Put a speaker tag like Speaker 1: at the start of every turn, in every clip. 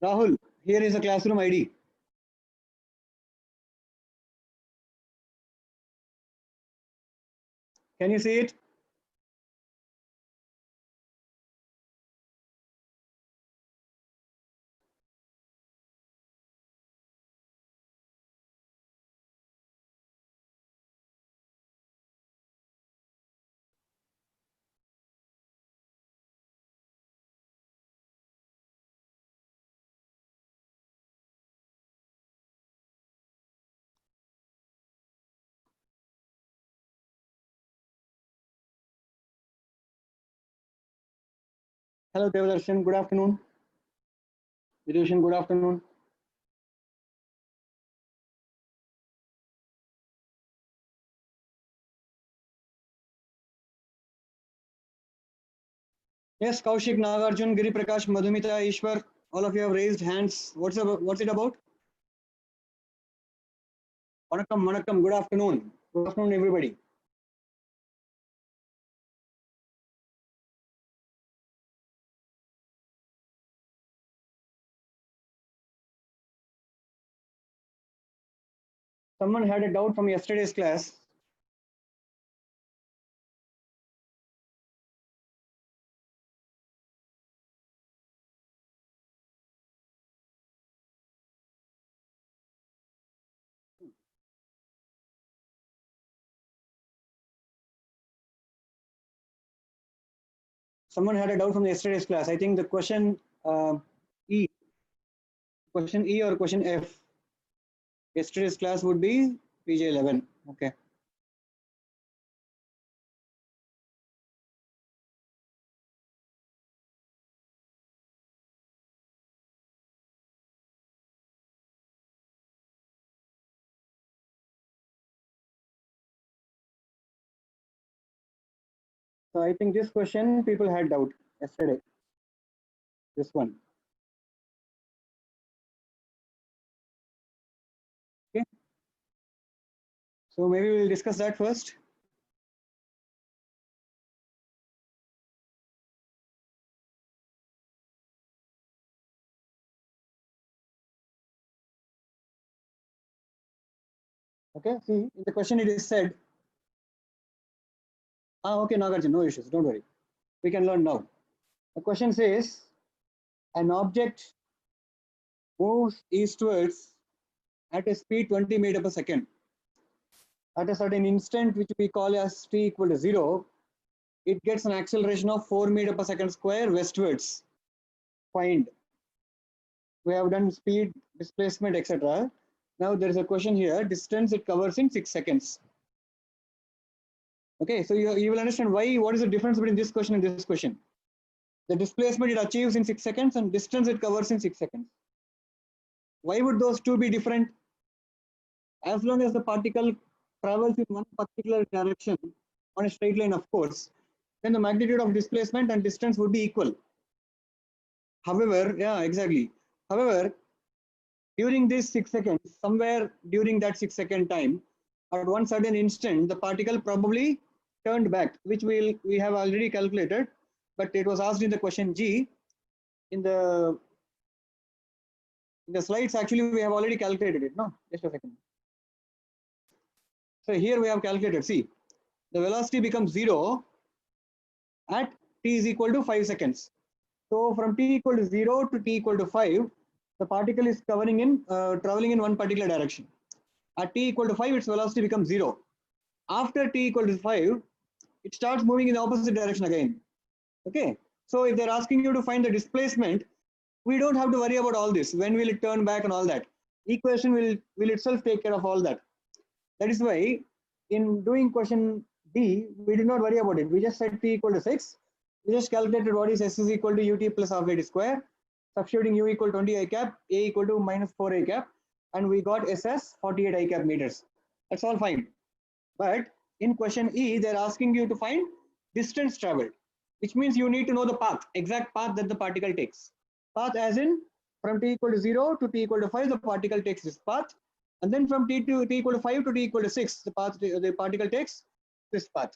Speaker 1: Rahul, here is a classroom ID. Can you see it? Hello, Devdarshan. Good afternoon. Vidushan, good afternoon. Yes, Kaushik, Nagarjun, Giri Prakash, Madhumita, Ishwar, all of you have raised hands. What's it about? Vanakkam, vanakkam, good afternoon. Good afternoon, everybody. Someone had a doubt from yesterday's class. Someone had a doubt from yesterday's class. I think the question E, question E or question F. Yesterday's class would be PJ 11. Okay. So I think this question people had doubt yesterday. This one. Okay. So maybe we'll discuss that first. Okay. See, in the question it is said. Okay, Nagarjun, no issues. Don't worry. We can learn now. The question says, an object moves eastwards at a speed 20 meter per second. At a certain instant, which we call as t equal to 0, it gets an acceleration of 4 meter per second square westwards. Find. We have done speed, displacement, etc. Now there is a question here, distance it covers in 6 seconds. Okay, so you will understand what is the difference between this question and this question. The displacement it achieves in 6 seconds and distance it covers in 6 seconds. Why would those two be different? As long as the particle travels in one particular direction on a straight line, of course, then the magnitude of displacement and distance would be equal. However, yeah, exactly. However, during these 6 seconds, somewhere during that 6-second time, at one certain instant, the particle probably turned back, which we have already calculated, but it was asked in the question G. In the slides, actually, we have already calculated it. No, just a second. So here we have calculated. See, the velocity becomes 0 at t is equal to 5 seconds. So from t equal to 0 to t equal to 5, the particle is traveling in one particular direction. At t equal to 5, its velocity becomes 0. After t equal to 5, it starts moving in the opposite direction again. Okay. So if they're asking you to find the displacement, we don't have to worry about all this. When will it turn back and all that? Equation will itself take care of all that. That is why in doing question D, we did not worry about it. We just said t equal to 6. We just calculated what is S is equal to ut plus half a square, substituting u equal to 20 I cap, a equal to minus 4 I cap, and we got S as 48 I cap meters. That's all fine. But in question E, they're asking you to find distance traveled, which means you need to know the path, exact path that the particle takes. Path as in from t equal to 0 to t equal to 5, the particle takes this path. And then from t equal to 5 to t equal to 6, the particle takes this path.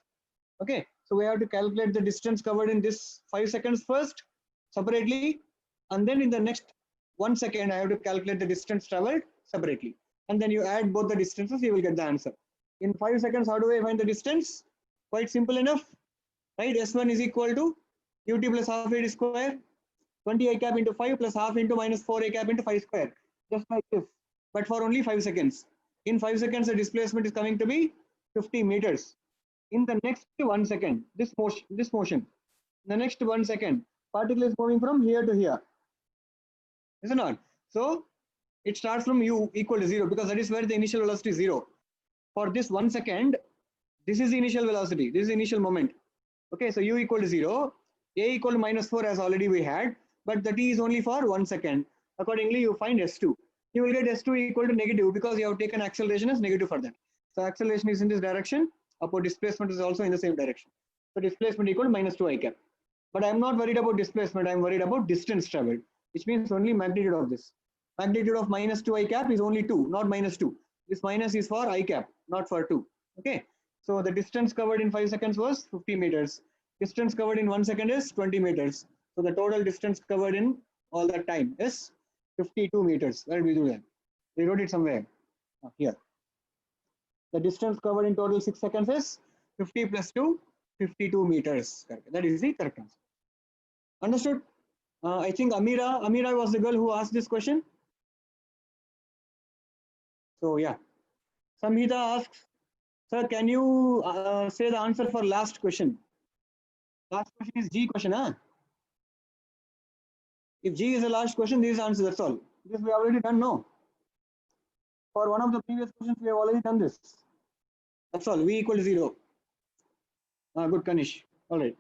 Speaker 1: Okay, so we have to calculate the distance covered in this 5 seconds first, separately, and then in the next 1 second, I have to calculate the distance traveled separately. And then you add both the distances, you will get the answer. In 5 seconds, how do I find the distance? Quite simple enough, right? S1 is equal to ut plus half a square, 20 I cap into 5 plus half into minus 4 I cap into 5 square. Just like this, but for only 5 seconds. In 5 seconds, the displacement is coming to be 50 meters. In the next 1 second, this motion, the next 1 second, particle is moving from here to here. Is it not? So it starts from u equal to 0 because that is where the initial velocity is 0. For this 1 second, this is the initial velocity, this is the initial moment. Okay, so u equal to 0, a equal to minus 4 as already we had, but the t is only for 1 second. Accordingly, you find S2. You will get S2 equal to negative because you have taken acceleration as negative for that. So acceleration is in this direction, upward displacement is also in the same direction. So displacement equal to minus 2 I cap. But I am not worried about displacement, I am worried about distance traveled, which means only magnitude of this. Magnitude of minus 2 I cap is only 2, not minus 2. This minus is for I cap, not for 2. Okay. So the distance covered in 5 seconds was 50 meters. Distance covered in 1 second is 20 meters. So the total distance covered in all that time is 52 meters. Where did we do that? We wrote it somewhere. Here. The distance covered in total 6 seconds is 50 plus 2, 52 meters. That is the correct answer. Understood? I think Amira was the girl who asked this question. So yeah. Samhita asks, sir, can you say the answer for last question? Last question is G question, huh? If G is the last question, this is answer, that's all. This we have already done, no? For one of the previous questions, we have already done this. That's all, V equal to 0. Good, Kanish. All right.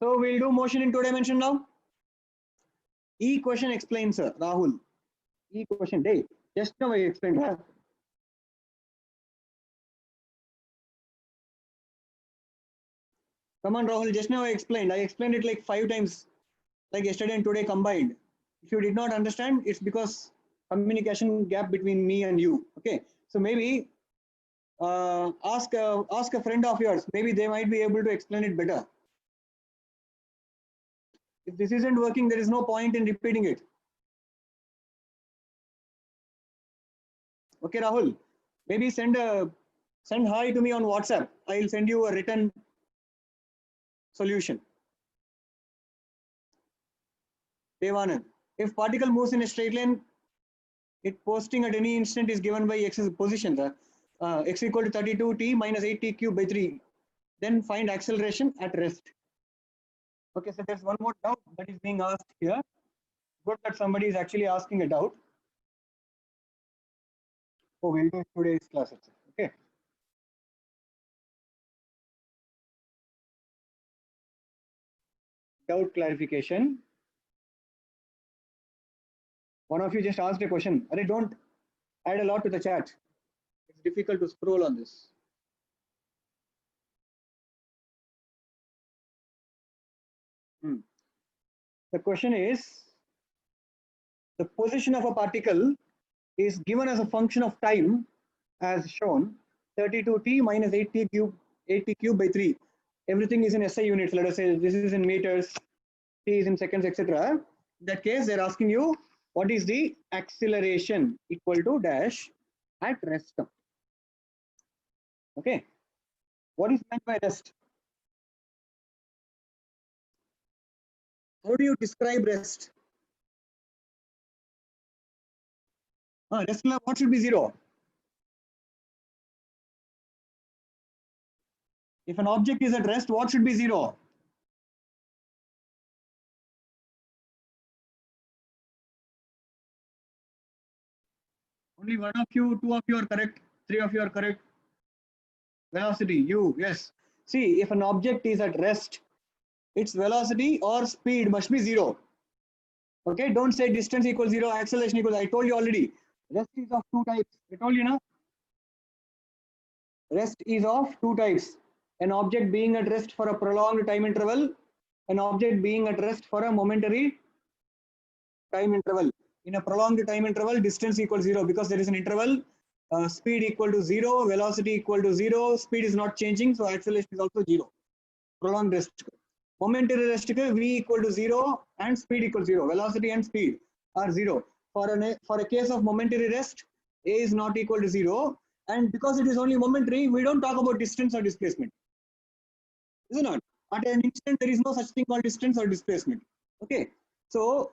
Speaker 1: So we'll do motion in 2 dimension now. E question explains, sir, Rahul. E question, day. Just now I explained. Huh? Come on, Rahul, just now I explained. I explained it like 5 times, like yesterday and today combined. If you did not understand, it's because communication gap between me and you. Okay, so maybe ask a friend of yours. Maybe they might be able to explain it better. If this isn't working, there is no point in repeating it. Okay, Rahul, maybe send hi to me on WhatsApp. I'll send you a written solution. Devanand, if particle moves in a straight line, it posting at any instant is given by x's position. X equal to 32t minus 8t cube by 3. Then find acceleration at rest. Okay, so there's one more doubt that is being asked here. Good that somebody is actually asking a doubt. Oh, we'll do today's class. Okay. Doubt clarification. One of you just asked a question. Arey, don't add a lot to the chat. It's difficult to scroll on this. The question is, the position of a particle is given as a function of time as shown, 32t minus 8t cube by 3. Everything is in SI units. Let us say this is in meters, t is in seconds, etc. In that case, they're asking you, what is the acceleration equal to dash at rest? Okay. What is meant by rest? How do you describe rest? Rest level, what should be 0? If an object is at rest, what should be 0? Only one of you, 2 of you are correct, 3 of you are correct. Velocity, u, yes. See, if an object is at rest, its velocity or speed must be 0. Okay, don't say distance equals 0, acceleration equals, I told you already. Rest is of 2 types. I told you now. Rest is of 2 types. An object being at rest for a prolonged time interval, an object being at rest for a momentary time interval. In a prolonged time interval, distance equals 0 because there is an interval. Speed equal to 0, velocity equal to 0, speed is not changing, so acceleration is also 0. Prolonged rest. Momentary rest v equal to 0 and speed equal to 0. Velocity and speed are 0. For a case of momentary rest, a is not equal to 0, and because it is only momentary, we don't talk about distance or displacement. Is it not? At an instant, there is no such thing called distance or displacement. Okay. So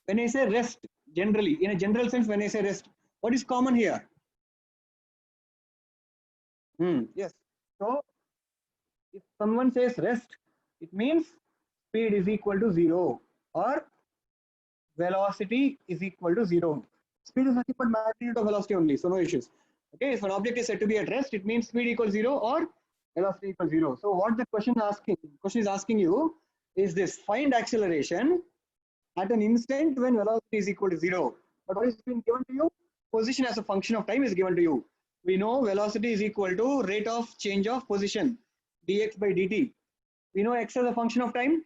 Speaker 1: when I say rest, generally, in a general sense, when I say rest, what is common here? Yes. So if someone says rest, it means speed is equal to 0 or velocity is equal to 0. Speed is nothing but magnitude of velocity only, so no issues. Okay, if an object is said to be at rest, it means speed equals 0 or velocity equals 0. So what the question is asking you is this: find acceleration at an instant when velocity is equal to 0. But what is being given to you? Position as a function of time is given to you. We know velocity is equal to rate of change of position, dx by dt. We know x as a function of time.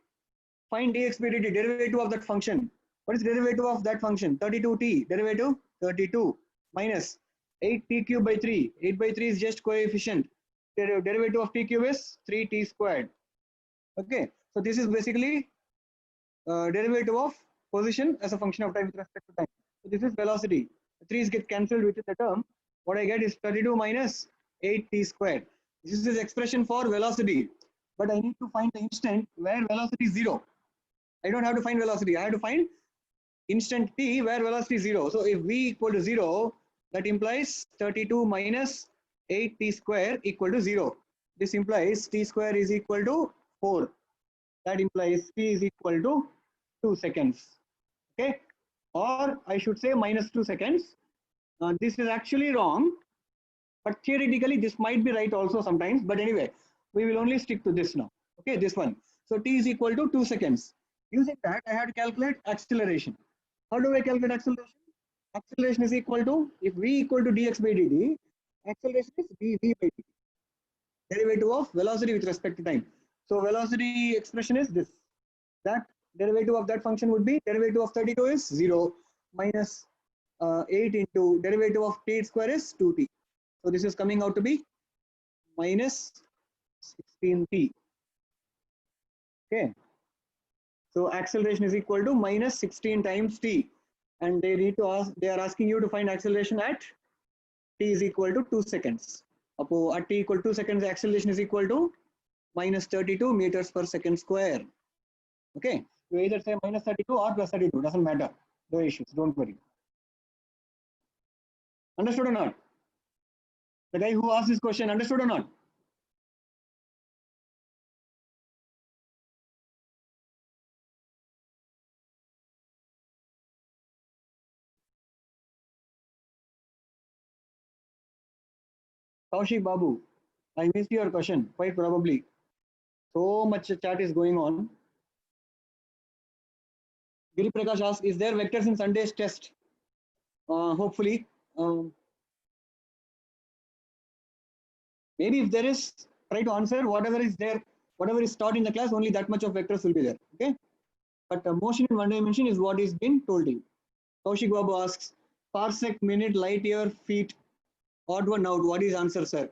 Speaker 1: Find dx by dt, derivative of that function. What is derivative of that function? 32t, derivative 32 minus 8t cube by 3. 8 by 3 is just coefficient. Derivative of t cube is 3t squared. Okay, so this is basically derivative of position as a function of time with respect to time. So this is velocity. The 3's get cancelled within the term. What I get is 32 minus 8t squared. This is expression for velocity. But I need to find the instant where velocity is 0. I don't have to find velocity. I have to find instant t where velocity is 0. So if v equal to 0, that implies 32 minus 8t square equal to 0. This implies t square is equal to 4. That implies t is equal to 2 seconds. Okay, or I should say minus 2 seconds. This is actually wrong, but theoretically this might be right also sometimes. But anyway, we will only stick to this now. Okay, this one. So t is equal to 2 seconds. Using that, I have to calculate acceleration. How do I calculate acceleration? Acceleration is equal to, if v equal to dx by dt, acceleration is dv by dt. Derivative of velocity with respect to time. So velocity expression is this. That derivative of that function would be derivative of 32 is 0 minus 8 into derivative of t square is 2t. So this is coming out to be minus 16t. Okay. So acceleration is equal to minus 16 times t. And they are asking you to find acceleration at t is equal to 2 seconds. At t equal to 2 seconds, the acceleration is equal to minus 32 meters per second square. Okay, you either say minus 32 or plus 32, doesn't matter. No issues, don't worry. Understood or not? The guy who asked this question, understood or not? Kaushik Babu, I missed your question, quite probably. So much chat is going on. Giri Prakash asks, is there vectors in Sunday's test? Hopefully. Maybe if there is, try to answer whatever is there, whatever is taught in the class, only that much of vectors will be there. Okay. But motion in one dimension is what is being told you. Kaushik Babu asks, parsec, minute, light year, feet, odd one out. What is answer, sir?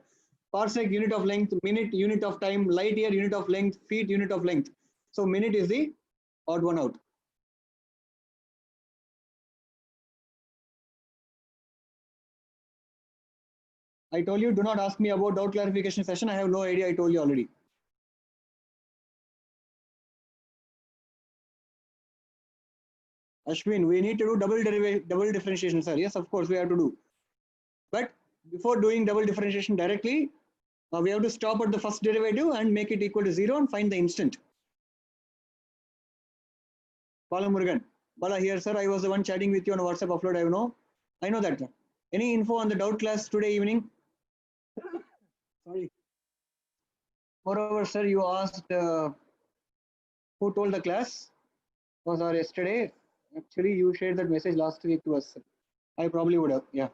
Speaker 1: Parsec, unit of length, minute, unit of time, light year, unit of length, feet, unit of length. So minute is the odd one out. I told you, do not ask me about doubt clarification session. I have no idea. I told you already. Ashwin, we need to do double differentiation, sir. Yes, of course, we have to do. But before doing double differentiation directly, we have to stop at the first derivative and make it equal to 0 and find the instant. Bala Murugan. Bala here, sir. I was the one chatting with you on WhatsApp upload. I know that. Any info on the doubt class today evening? Sorry. Moreover, sir, you asked who told the class? Was our yesterday? Actually, you shared that message last week to us. Sir. I probably would have. Yeah.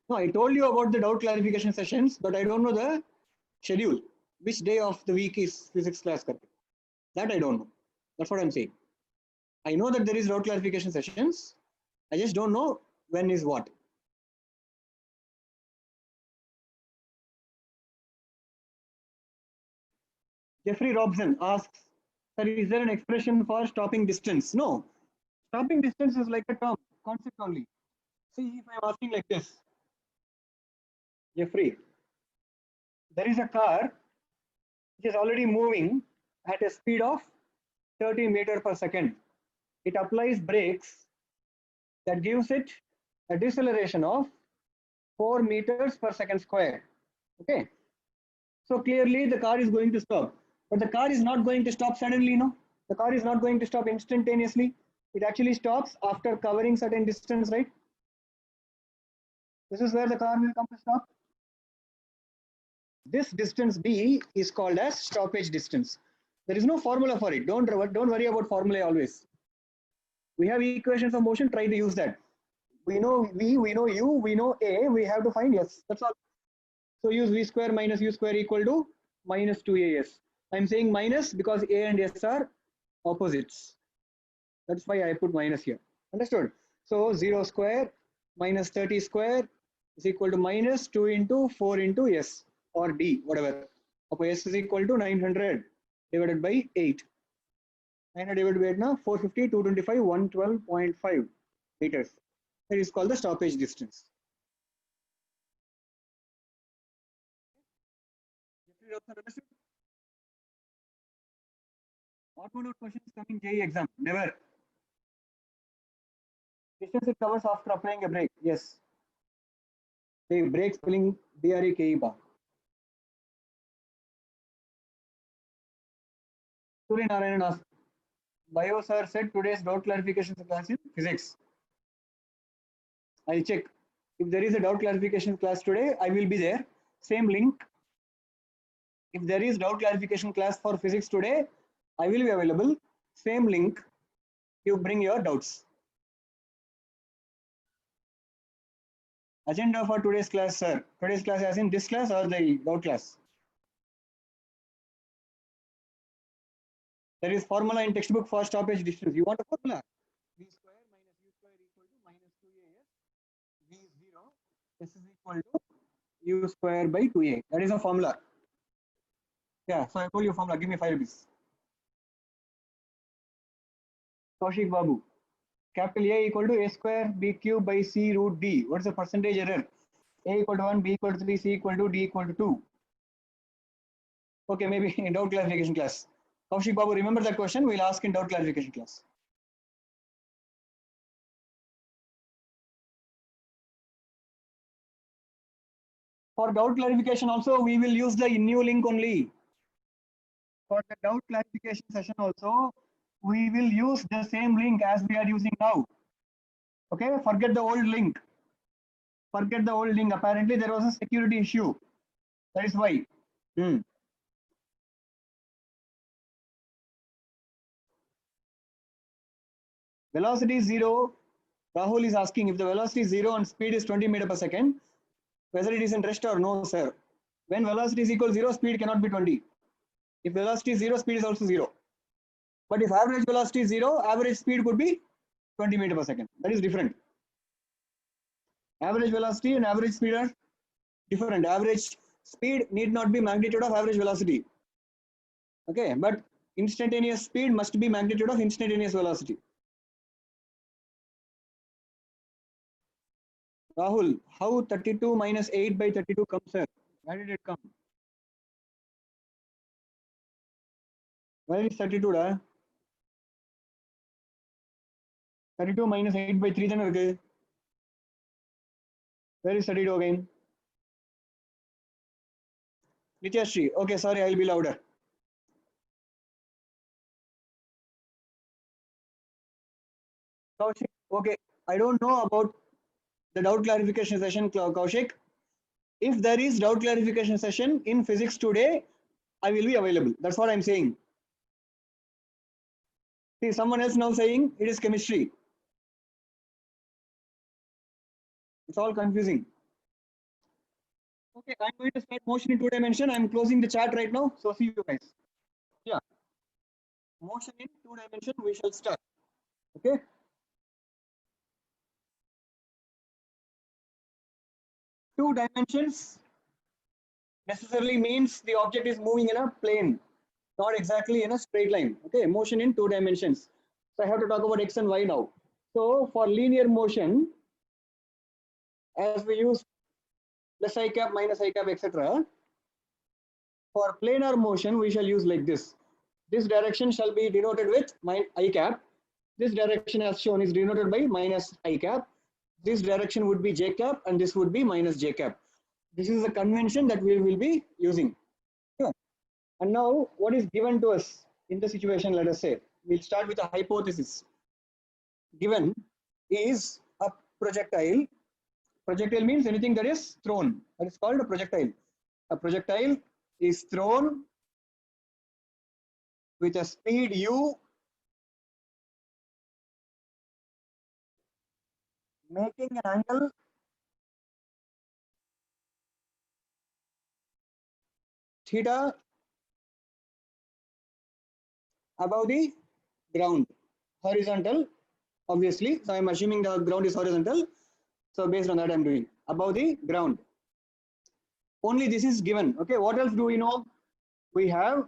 Speaker 1: No, I told you about the doubt clarification sessions, but I don't know the schedule. Which day of the week is physics class? That I don't know. That's what I'm saying. I know that there is doubt clarification sessions. I just don't know when is what. Jeffrey Robson asks, sir, is there an expression for stopping distance? No. Stopping distance is like a term, concept only. See, if I'm asking like this, Jeffrey, there is a car which is already moving at a speed of 30 meter per second. It applies brakes that gives it a deceleration of 4 meters per second square. Okay. So clearly the car is going to stop, but the car is not going to stop suddenly, no? The car is not going to stop instantaneously. It actually stops after covering certain distance, right? This is where the car will come to stop. This distance d is called as stoppage distance. There is no formula for it. Don't worry about formulae always. We have equations of motion, try to use that. We know v, we know u, we know a, we have to find s. That's all. So use v square minus u square equal to minus 2as. I'm saying minus because a and s are opposites. That's why I put minus here. Understood? So 0 square minus 30 square is equal to minus 2 into 4 into s or d, whatever. Okay, s is equal to 900 divided by 8. 900 divided by 8 now 450, 225, 112.5 meters. That is called the stoppage distance. What kind of questions come in JEE exam? Never. Distance it covers after applying a brake. Yes. The brake spelling BREKE bar. Surya Narayan asked, Bio sir said today's doubt clarification class in physics. I'll check. If there is a doubt clarification class today, I will be there. Same link. If there is doubt clarification class for physics today, I will be available. Same link. You bring your doubts. Agenda for today's class, sir. Today's class as in this class or the doubt class? There is formula in textbook for stoppage distance. You want a formula? V square minus u square equal to minus 2as. V is 0. S is equal to u square by 2a. That is a formula. Yeah, so I told you formula. Give me 5 rupees. Kaushik Babu. Capital A equal to a square b cube by c root d. What is the percentage error? A equal to 1, b equal to 3, c equal to d equal to 2. Okay, maybe in doubt clarification class. Kaushik Babu, remember that question? We'll ask in doubt clarification class. For doubt clarification also, we will use the new link only. For the doubt clarification session also, we will use the same link as we are using now. Okay, forget the old link. Forget the old link. Apparently, there was a security issue. That is why. Velocity is 0. Rahul is asking if the velocity is 0 and speed is 20 meter per second, whether it is in rest or no, sir. When velocity is equal to 0, speed cannot be 20. If velocity is 0, speed is also 0. But if average velocity is 0, average speed could be 20 meter per second. That is different. Average velocity and average speed are different. Average speed need not be magnitude of average velocity. Okay, but instantaneous speed must be magnitude of instantaneous velocity. Rahul, how 32 minus 8 by 32 comes, sir? Where did it come? Where is 32? 32 minus 8 by 3 then okay. Where is 32 again? Nityashri, okay, sorry, I'll be louder. Kaushik, okay, I don't know about the doubt clarification session, Kaushik. If there is doubt clarification session in physics today, I will be available. That's what I'm saying. See, someone else now saying it is chemistry. It's all confusing. Okay, I'm going to start motion in 2 dimension. I'm closing the chat right now. So see you guys. Yeah. Motion in 2 dimension, we shall start. Okay. Two dimensions necessarily means the object is moving in a plane. not exactly in a straight line. Okay, motion in 2 dimensions. So I have to talk about x and y now. So for linear motion, as we use plus I cap, minus I cap, etc. For planar motion, we shall use like this. This direction shall be denoted with I cap. This direction as shown is denoted by minus I cap. This direction would be j cap and this would be minus j cap. This is the convention that we will be using. Sure. And now what is given to us in the situation, let us say, we'll start with a hypothesis. Given is a projectile. Projectile means anything that is thrown. That is called a projectile. A projectile is thrown with a speed u, making an angle theta above the ground, horizontal, obviously. So I'm assuming the ground is horizontal. So based on that, I'm doing above the ground. Only this is given. Okay, what else do we know? We have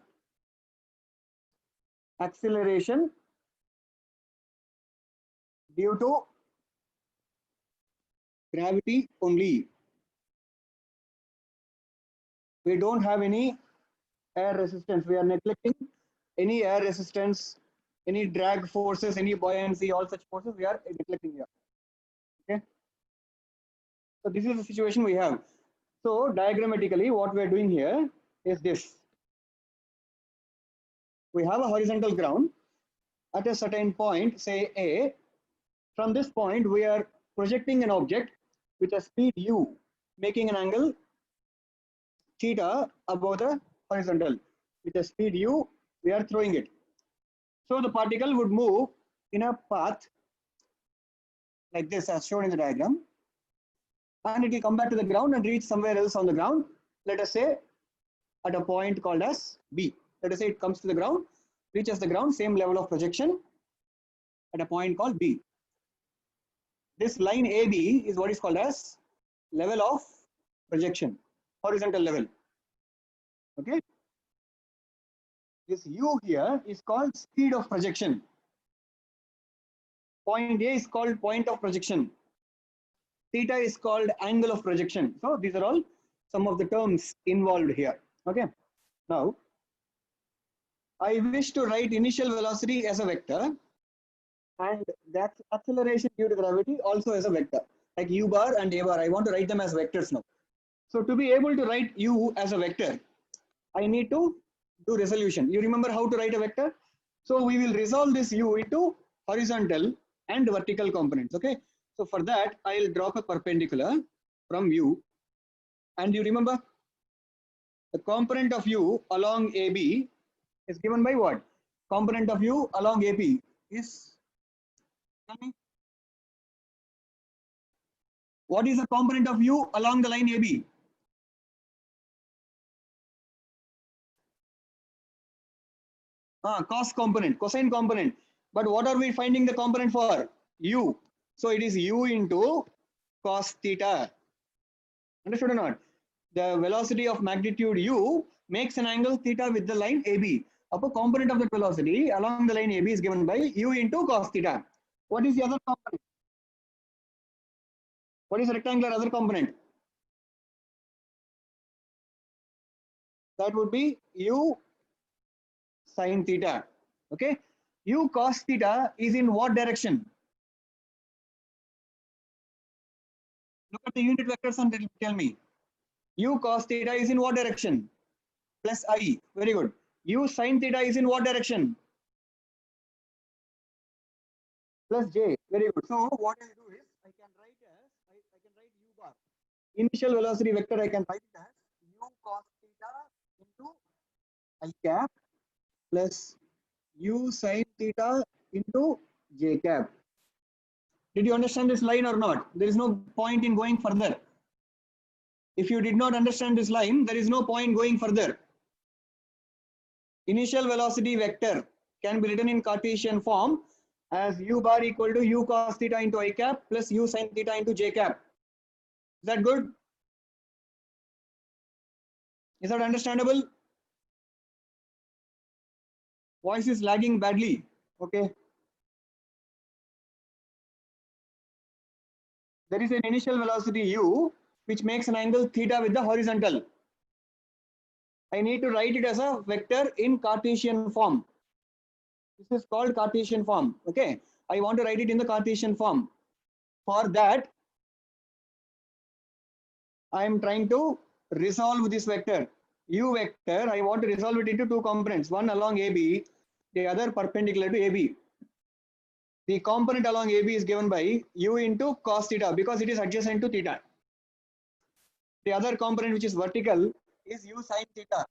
Speaker 1: acceleration due to gravity only. We don't have any air resistance. We are neglecting any air resistance, any drag forces, any buoyancy, all such forces we are neglecting here. Okay. So this is the situation we have. So diagrammatically, what we are doing here is this. We have a horizontal ground at a certain point, say A. From this point, we are projecting an object with a speed u, making an angle theta above the horizontal. With a speed u, we are throwing it. So the particle would move in a path like this as shown in the diagram, and it will come back to the ground and reach somewhere else on the ground. Let us say at a point called as B. Let us say it comes to the ground, reaches the ground, same level of projection at a point called B. This line AB is what is called as level of projection, horizontal level. Okay. This U here is called speed of projection. Point A is called point of projection. Theta is called angle of projection. So these are all some of the terms involved here. Okay. Now, I wish to write initial velocity as a vector and that acceleration due to gravity also as a vector, like u bar and a bar. I want to write them as vectors now. So to be able to write u as a vector, I need to do resolution. You remember how to write a vector? So we will resolve this u into horizontal and vertical components. Okay. So for that, I'll drop a perpendicular from u. And you remember the component of u along AB is given by what? Component of u along AP is, tell me, what is the component of u along the line AB? Cos component, cosine component. But what are we finding the component for? U. So it is u into cos theta. Understood or not? The velocity of magnitude u makes an angle theta with the line AB. Upper component of the velocity along the line AB is given by u into cos theta. What is the other component? What is rectangular other component? That would be u sin theta. Okay. U cos theta is in what direction? Look at the unit vectors and tell me. U cos theta is in what direction? Plus I. Very good. U sin theta is in what direction? Plus j. Very good. So what I do is I can write u bar. Initial velocity vector I can write it as u cos theta into I cap plus u sin theta into j cap. Did you understand this line or not? There is no point in going further. If you did not understand this line, there is no point going further. Initial velocity vector can be written in Cartesian form as u bar equal to u cos theta into I cap plus u sin theta into j cap. Is that good? Is that understandable? Voice is lagging badly. Okay. There is an initial velocity u which makes an angle theta with the horizontal. I need to write it as a vector in Cartesian form. This is called Cartesian form. Okay. I want to write it in the Cartesian form. For that, I am trying to resolve this vector. U vector, I want to resolve it into two components, one along AB, the other perpendicular to AB. The component along AB is given by u into cos theta because it is adjacent to theta. The other component which is vertical is u sin theta.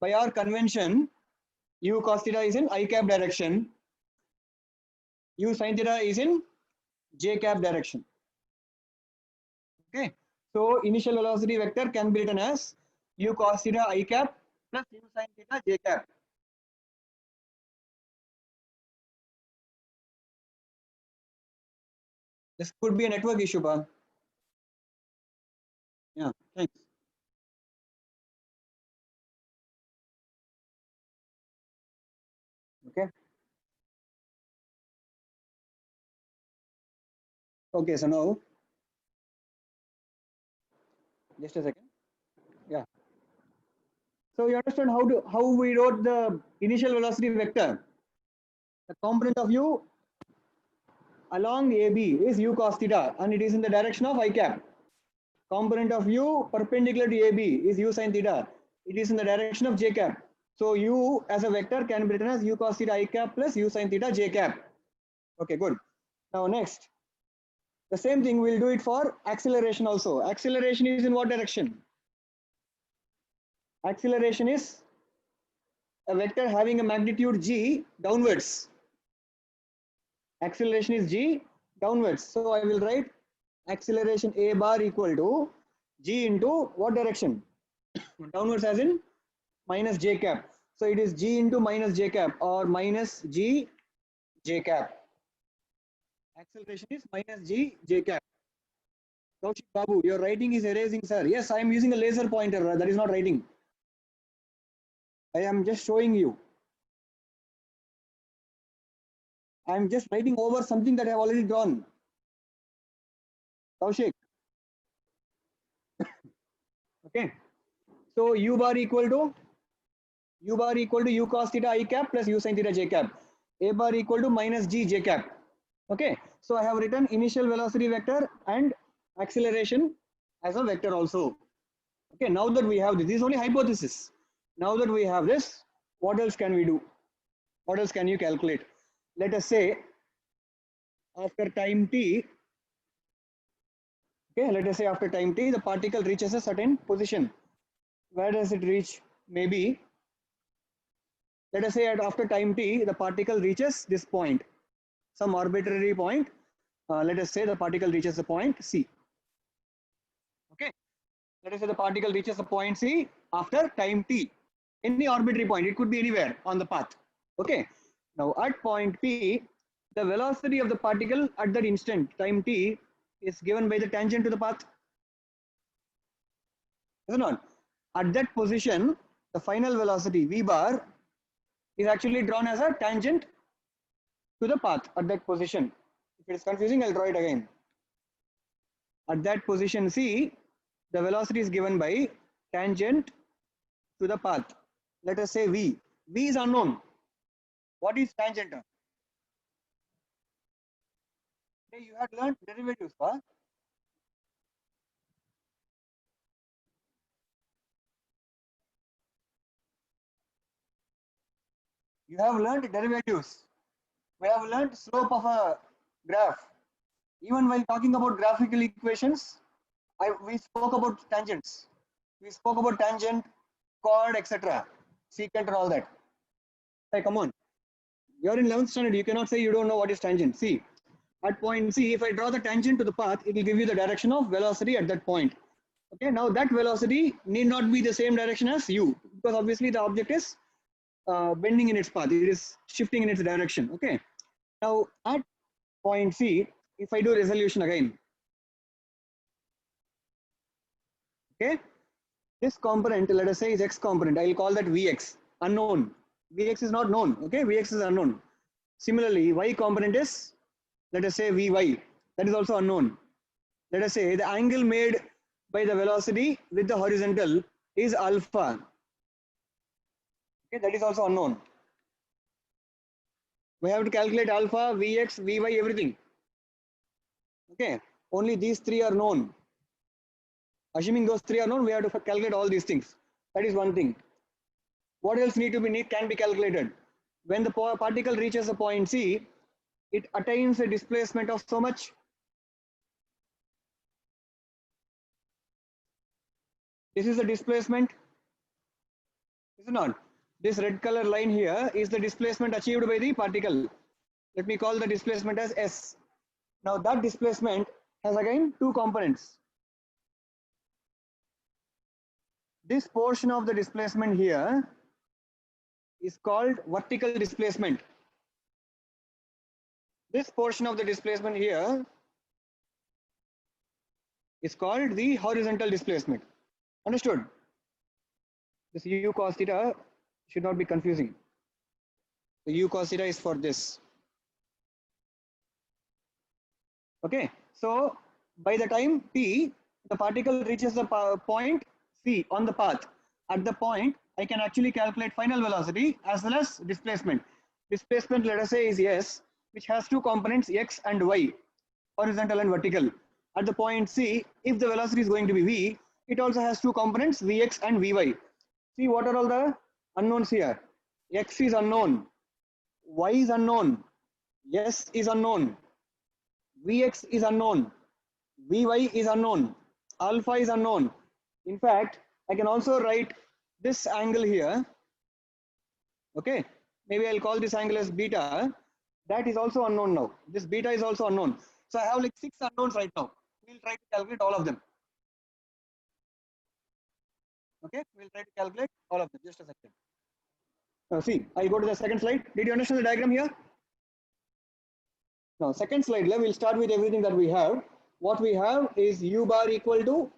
Speaker 1: By our convention, u cos theta is in I cap direction, u sin theta is in j cap direction. Okay, so initial velocity vector can be written as u cos theta I cap plus u sin theta j cap. This could be a network issue, pa. Yeah, thanks. Okay. Okay, so now, just a second. Yeah. So you understand how we wrote the initial velocity vector. The component of u along AB is u cos theta, and it is in the direction of I cap. Component of u perpendicular to AB is u sin theta. It is in the direction of j cap. So u as a vector can be written as u cos theta I cap plus u sin theta j cap. Okay, good. Now next, the same thing we'll do it for acceleration also. Acceleration is in what direction? Acceleration is a vector having a magnitude g downwards. Acceleration is g downwards. So I will write acceleration a bar equal to g into what direction? Downwards as in minus j cap. So it is g into minus j cap or minus g j cap. Acceleration is minus g j cap. Kaushik Babu, your writing is erasing, sir. Yes, I am using a laser pointer. That is not writing. I am just showing you. I am just writing over something that I have already drawn. Kaushik. Okay. So u bar equal to u cos theta I cap plus u sin theta j cap. A bar equal to minus g j cap. Okay. So I have written initial velocity vector and acceleration as a vector also. Okay. Now that we have this is only hypothesis. Now that we have this, what else can we do? What else can you calculate? Let us say after time t, okay, let us say after time t, the particle reaches a certain position. Where does it reach? Maybe, let us say after time t, the particle reaches this point, some arbitrary point. Let us say the particle reaches the point C. Okay, let us say the particle reaches the point C after time t. Any arbitrary point, it could be anywhere on the path. Okay, now at point P, the velocity of the particle at that instant, time t, is given by the tangent to the path. Is it not? At that position, the final velocity v bar is actually drawn as a tangent to the path at that position. If it is confusing, I'll draw it again. At that position C, the velocity is given by tangent to the path. Let us say v. V is unknown. What is tangent? Hey, you had learned derivatives, huh? You have learned derivatives. We have learned slope of a graph. Even while talking about graphical equations, we spoke about tangents. We spoke about tangent, chord, etc. Secant and all that. Hey, come on. You're in 11th standard. You cannot say you don't know what is tangent. See, at point C, if I draw the tangent to the path, it will give you the direction of velocity at that point. Okay, now that velocity need not be the same direction as u, because obviously the object is bending in its path. It is shifting in its direction. Okay. Now at point C, if I do resolution again, okay, this component, let us say is x component. I will call that Vx, unknown. Vx is not known. Okay, Vx is unknown. Similarly, y component is, let us say Vy, that is also unknown. Let us say the angle made by the velocity with the horizontal is alpha. Okay, that is also unknown. We have to calculate alpha, Vx, Vy, everything. Okay, only these three are known. Assuming those three are known, we have to calculate all these things. That is one thing. What else can be calculated? When the particle reaches a point C, it attains a displacement of so much. This is the displacement. Is it not? This red color line here is the displacement achieved by the particle. Let me call the displacement as S. Now that displacement has again two components. This portion of the displacement here is called vertical displacement. This portion of the displacement here is called the horizontal displacement. Understood? This u cos theta should not be confusing. The u cos theta is for this. Okay, so by the time t, the particle reaches the point C on the path. At the point, I can actually calculate final velocity as well as displacement. Displacement, let us say, is S, which has two components x and y, horizontal and vertical. At the point C, if the velocity is going to be v, it also has two components, vx and vy. See what are all the unknowns here? X is unknown, y is unknown, s is unknown, vx is unknown, vy is unknown, alpha is unknown. In fact, I can also write this angle here. Okay, maybe I'll call this angle as beta. That is also unknown now. This beta is also unknown. So I have like 6 unknowns right now. We'll try to calculate all of them. Okay, we'll try to calculate all of them. Just a second. Now see, I'll go to the second slide. Did you understand the diagram here? Now, second slide, we'll start with everything that we have. What we have is u bar equal to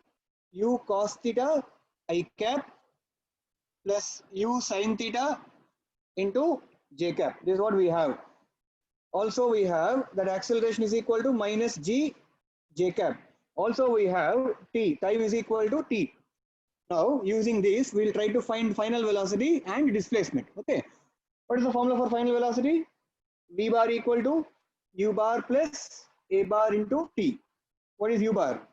Speaker 1: u cos theta I cap plus u sin theta into j cap. This is what we have. Also, we have that acceleration is equal to minus g j cap. Also, we have t, time is equal to t. Now, using this, we'll try to find final velocity and displacement. Okay. What is the formula for final velocity? V bar equal to u bar plus a bar into t. What is u bar?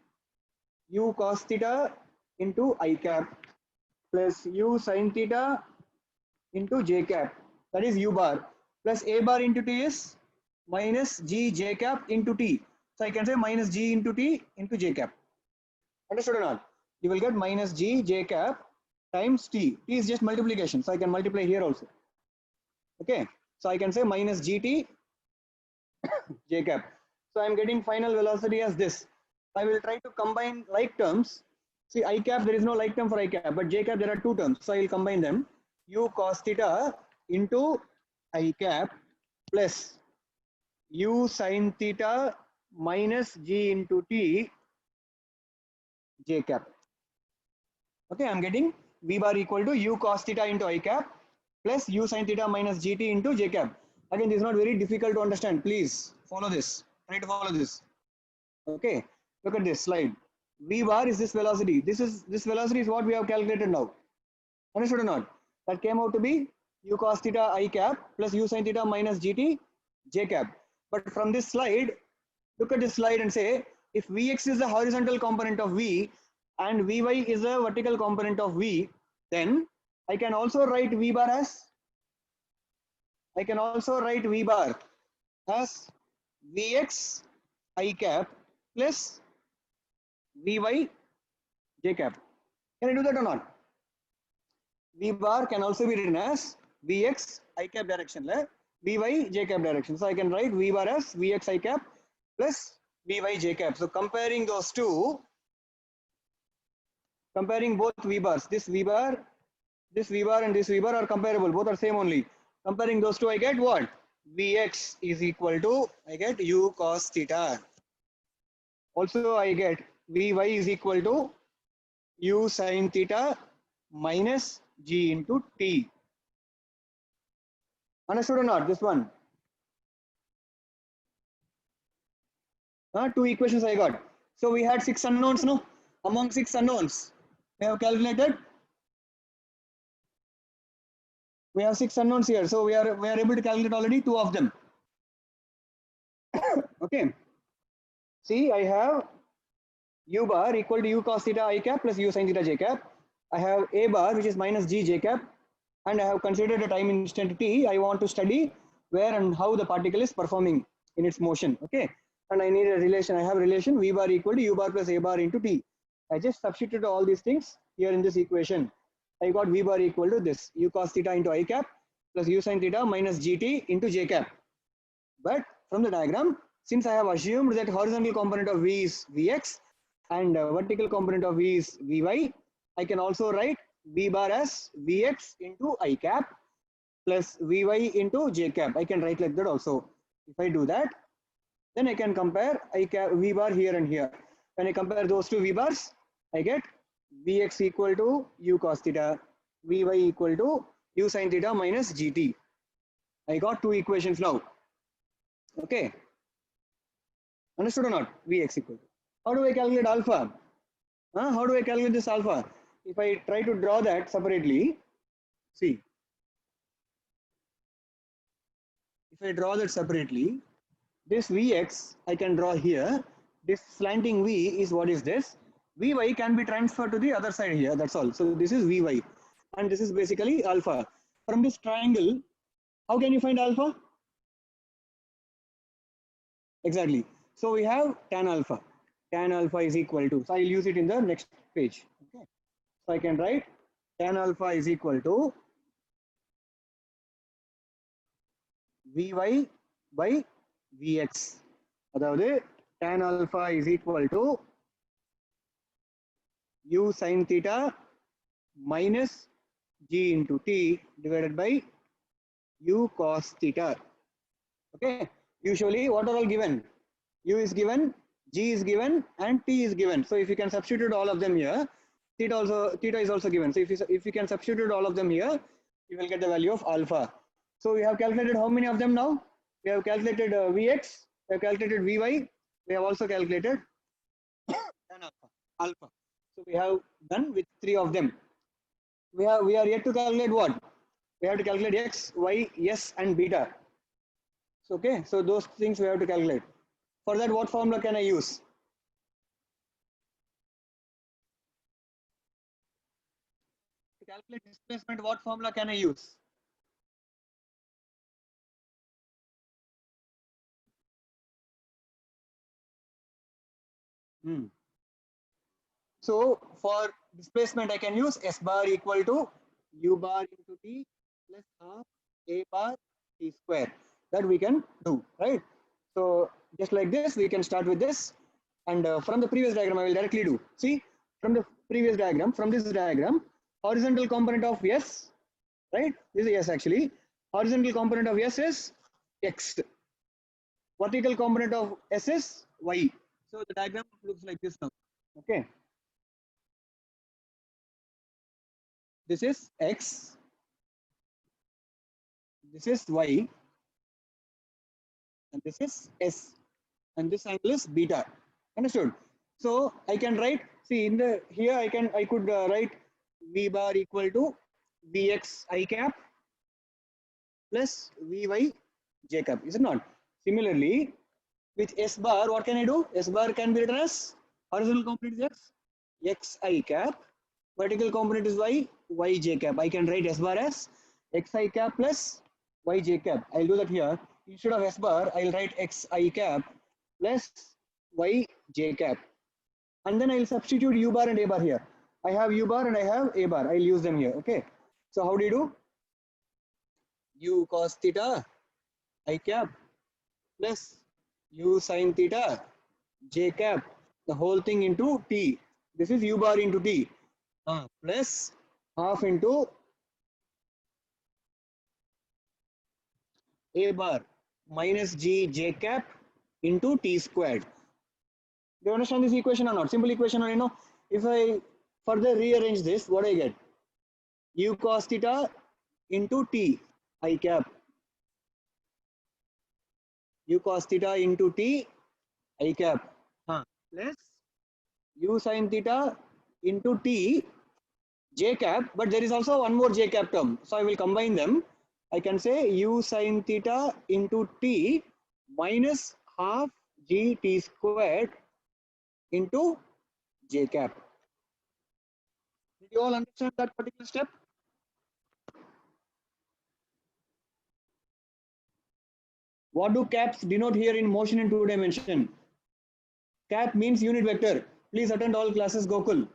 Speaker 1: U cos theta into I cap plus u sin theta into j cap. That is u bar plus a bar into t is minus g j cap into t. So I can say minus g into t into j cap. Understood or not? You will get minus g j cap times t. T is just multiplication. So I can multiply here also. Okay. So I can say minus gt j cap. So I am getting final velocity as this. I will try to combine like terms. See, I cap, there is no like term for I cap, but j cap, there are two terms. So I will combine them. U cos theta into I cap plus u sin theta minus g into t j cap. Okay, I am getting v bar equal to u cos theta into I cap plus u sin theta minus gt into j cap. Again, this is not very difficult to understand. Please follow this. Try to follow this. Okay, look at this slide. V bar is this velocity. This velocity is what we have calculated now. Understood or not? That came out to be u cos theta I cap plus u sin theta minus gt j cap. But from this slide, look at this slide and say, if Vx is the horizontal component of V and Vy is the vertical component of V, then I can also write V bar as Vx I cap plus Vy j cap. Can I do that or not? V bar can also be written as Vx I cap direction, Vy j cap direction. So I can write V bar as Vx I cap plus Vy j cap. So comparing those two, comparing both V bars, this V bar and this V bar are comparable. Both are same only. Comparing those two, I get what? Vx is equal to, I get u cos theta. Also, I get Vy is equal to u sin theta minus g into t. Understood or not? This one. Two equations I got. So we had 6 unknowns, no? Among 6 unknowns, we have calculated. We have 6 unknowns here, so we are able to calculate already 2 of them. Okay. See, I have u bar equal to u cos theta I cap plus u sin theta j cap. I have a bar which is minus g j cap, and I have considered a time instant t. I want to study where and how the particle is performing in its motion. Okay, and I need a relation. I have a relation v bar equal to u bar plus a bar into t. I just substituted all these things here in this equation. I got v bar equal to this u cos theta into I cap plus u sin theta minus gt into j cap. But from the diagram, since I have assumed that horizontal component of v is vx and vertical component of v is vy, I can also write v bar as vx into I cap plus vy into j cap. I can write like that also. If I do that, then I can compare I cap v bar here and here. When I compare those two v bars, I get vx equal to u cos theta, vy equal to u sin theta minus gt. I got 2 equations now. Okay, understood or not? Vx equal to. How do I calculate alpha? How do I calculate this alpha? If I try to draw that separately, see, if I draw that separately, this Vx I can draw here. This slanting V is what is this? Vy can be transferred to the other side here. That's all. So this is Vy, and this is basically alpha. From this triangle, how can you find alpha? Exactly. So we have tan alpha. Tan alpha is equal to. So I'll use it in the next page. Okay. So I can write tan alpha is equal to Vy by Vx. Adavadhu tan alpha is equal to u sin theta minus g into t divided by u cos theta. Okay. Usually, what are all given? U is given, g is given, and t is given. So if you can substitute all of them here, theta is also given. So if you can substitute all of them here, you will get the value of alpha. So we have calculated how many of them now? We have calculated Vx, we have calculated Vy, we have also calculated tan alpha. So we have done with 3 of them. We are yet to calculate what? We have to calculate x, y, s, and beta. So, okay, so those things we have to calculate. For that, what formula can I use? To calculate displacement, what formula can I use? So for displacement, I can use S bar equal to U bar into T plus half A bar T square. That we can do, right? So just like this, we can start with this. And from the previous diagram, I will directly do. See, from the previous diagram, from this diagram, horizontal component of S, right? This is S actually. Horizontal component of S is X. Vertical component of S is Y. So the diagram looks like this now. Okay. This is X. This is Y. And this is S. And this angle is beta. Understood? So I can write, see in the here I could write V bar equal to Vx I cap plus Vy j cap. Is it not? Similarly, with S bar, what can I do? S bar can be written as horizontal component is X, X I cap, vertical component is Y, Y j cap. I can write S bar as X I cap plus Y j cap. I'll do that here. Instead of S bar, I'll write X I cap plus Y j cap. And then I'll substitute U bar and A bar here. I have U bar and I have A bar. I'll use them here. Okay. So how do you do? U cos theta I cap plus U sin theta j cap, the whole thing into T. This is U bar into T plus half into A bar minus G j cap into T squared. Do you understand this equation or not? Simple equation, or you know, if I further rearrange this, what I get? U cos theta into T I cap u cos theta into t I cap plus u sin theta into t j cap, but there is also one more j cap term, so I will combine them. I can say u sin theta into t minus half gt squared into j cap. Did you all understand that particular step? What do caps denote here in motion in 2 dimension? Cap means unit vector. Please attend all classes, Gokul.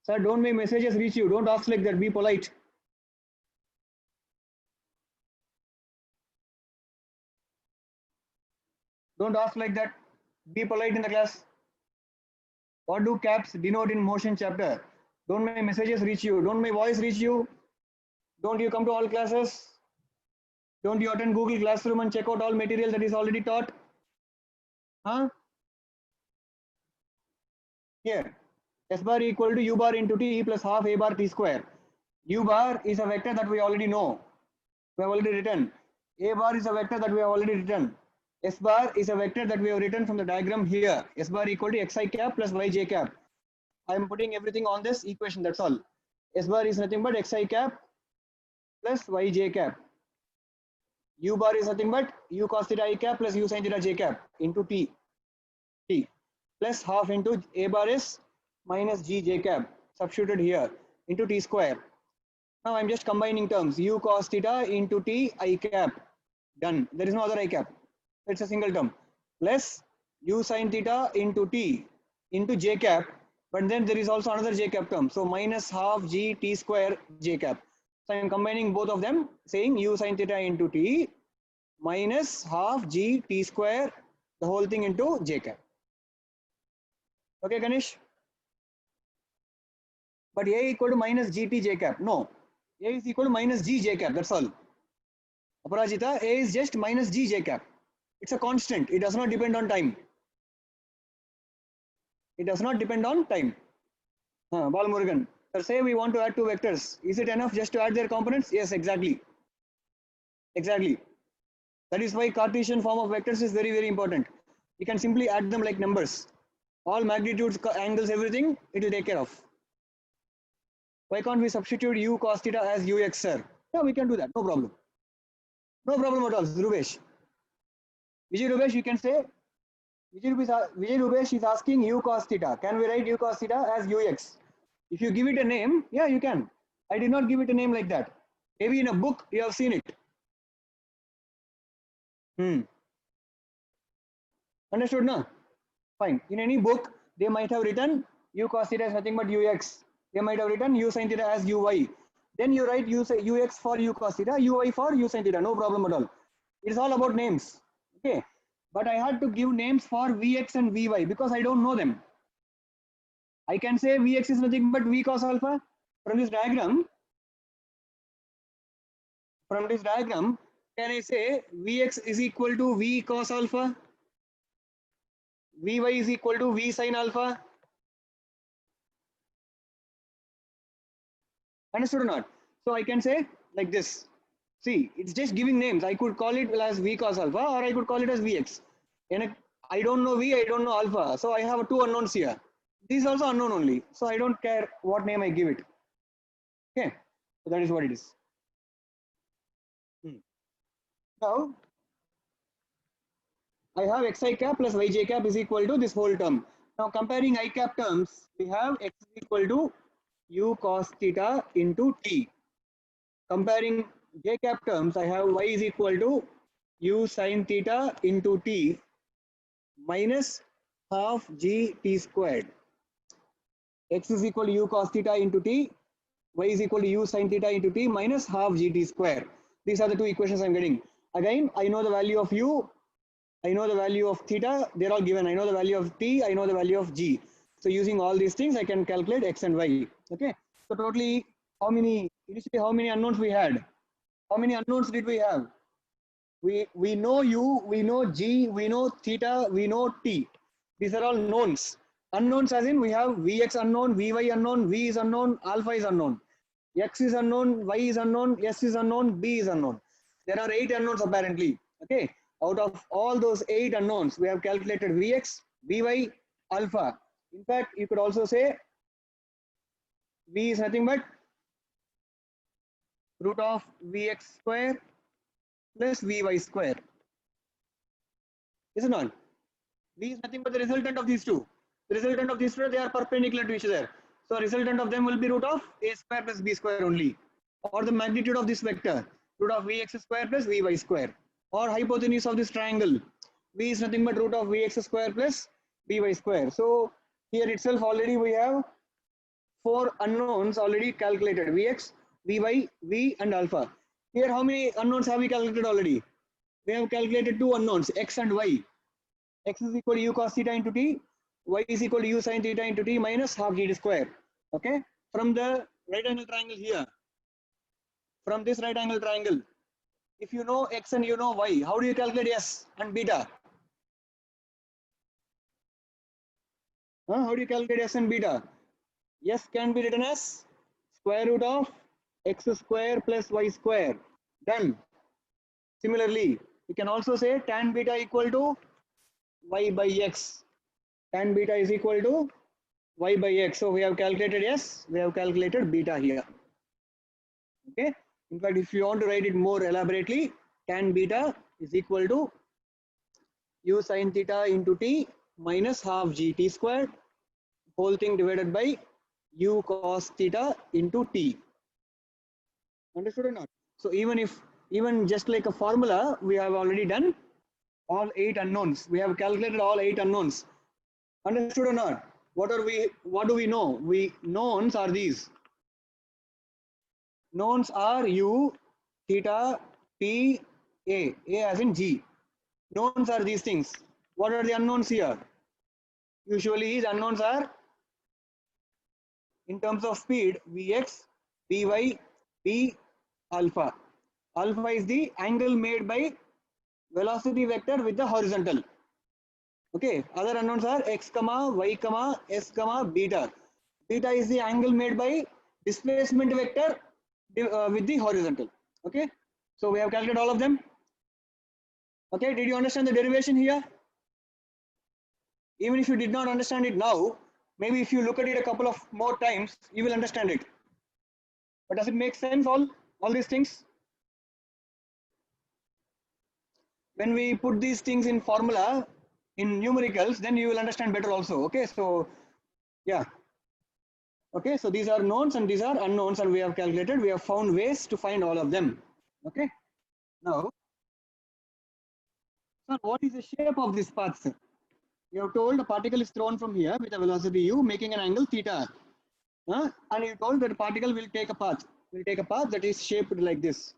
Speaker 1: Sir, don't make messages reach you. Don't ask like that. Be polite. Don't ask like that. Be polite in the class. What do caps denote in motion chapter? Don't make messages reach you. Don't make voice reach you. Don't you come to all classes? Don't you attend Google Classroom and check out all material that is already taught? Huh? Here, S bar equal to U bar into T plus half A bar T square. U bar is a vector that we already know. We have already written. A bar is a vector that we have already written. S bar is a vector that we have written from the diagram here. S bar equal to xi cap plus yj cap. I am putting everything on this equation, that's all. S bar is nothing but xi cap plus yj cap. U bar is nothing but u cos theta I cap plus u sin theta j cap into t plus half into A bar is minus g j cap substituted here into t square. Now I'm just combining terms, u cos theta into t I cap, done. There is no other I cap, it's a single term, plus u sin theta into t into j cap, but then there is also another j cap term, so minus half g t square j cap. So I am combining both of them, saying u sin theta into t minus half g t square, the whole thing into j cap. Okay, Ganesh? But a equal to minus gt j cap. No, a is equal to minus g j cap, that's all. Aparajita, a is just minus g j cap. It's a constant, it does not depend on time. It does not depend on time. Balmurugan, sir, say we want to add two vectors. Is it enough just to add their components? Yes, exactly. Exactly. That is why Cartesian form of vectors is very, very important. You can simply add them like numbers. All magnitudes, angles, everything, it will take care of. Why can't we substitute u cos theta as ux, sir? Yeah, we can do that, no problem. No problem at all, Rubesh. Vijay Rubesh, you can say, Vijay Rubesh is asking u cos theta. Can we write u cos theta as ux? If you give it a name, yeah, you can. I did not give it a name like that. Maybe in a book, you have seen it. Understood, no? Fine. In any book, they might have written u cos theta is nothing but ux. They might have written u sin theta as uy. Then you write ux for u cos theta, uy for u sin theta. No problem at all. It's all about names. Okay. But I had to give names for vx and vy because I don't know them. I can say vx is nothing but v cos alpha. From this diagram, can I say vx is equal to v cos alpha? Vy is equal to v sin alpha. Understood or not? So I can say like this. See, it's just giving names. I could call it as v cos alpha or I could call it as vx. And I don't know v, I don't know alpha. So I have two unknowns here. This is also unknown only. So I don't care what name I give it. Okay. So that is what it is. Now, I have xi cap plus yj cap is equal to this whole term. Now comparing I cap terms, we have x is equal to u cos theta into t. Comparing j cap terms, I have y is equal to u sin theta into t minus half g t squared. X is equal to u cos theta into t, y is equal to u sin theta into t minus half gt square. These are the two equations I'm getting. Again, I know the value of u, I know the value of theta, they're all given. I know the value of t, I know the value of g. So using all these things, I can calculate x and y. Okay. So totally, initially how many unknowns we had? How many unknowns did we have? We know u, we know g, we know theta, we know t. These are all knowns. Unknowns as in we have vx unknown, vy unknown, v is unknown, alpha is unknown, x is unknown, y is unknown, s is unknown, b is unknown. There are 8 unknowns apparently. Okay. Out of all those 8 unknowns, we have calculated Vx, Vy, alpha. In fact, you could also say V is nothing but root of Vx square plus Vy square. Is it not? V is nothing but the resultant of these two. The resultant of these two, they are perpendicular to each other. So resultant of them will be root of a square plus b square only, or the magnitude of this vector, root of Vx square plus Vy square, or hypotenuse of this triangle. V is nothing but root of Vx square plus Vy square. So here itself already we have 4 unknowns already calculated: Vx, Vy, V and alpha. Here how many unknowns have we calculated already? We have calculated 2 unknowns, x and y. X is equal to u cos theta into t, y is equal to u sin theta into t minus half g square. Okay, from the right angle triangle here, from this right angle triangle, if you know x and you know y, how do you calculate s and beta? How do you calculate s and beta? S can be written as square root of x square plus y square. Done. Similarly, we can also say tan beta equal to y by x. Tan beta is equal to y by x. So we have calculated s, we have calculated beta here. Okay. In fact, if you want to write it more elaborately, tan beta is equal to u sin theta into t minus half gt squared, whole thing divided by u cos theta into t. Understood or not? So even just like a formula, we have already done all 8 unknowns. We have calculated all 8 unknowns. Understood or not? What do we know? Knowns are these. Knowns are u, theta, t, a as in g. Knowns are these things. What are the unknowns here? Usually the unknowns are, in terms of speed, Vx, Vy, V, alpha. Alpha is the angle made by velocity vector with the horizontal. Okay, other unknowns are x, y, s, beta. Beta is the angle made by displacement vector with the horizontal. Okay, so we have calculated all of them. Okay, did you understand the derivation here? Even if you did not understand it now, maybe if you look at it a couple of more times, you will understand it. But does it make sense, all these things? When we put these things in formula, in numericals, then you will understand better also. Okay, so yeah. Okay, so these are knowns and these are unknowns, and we have calculated, we have found ways to find all of them. Okay, now, so what is the shape of this path, sir? You have told a particle is thrown from here with a velocity u, making an angle theta. And you told that particle will take a path. That is shaped like this.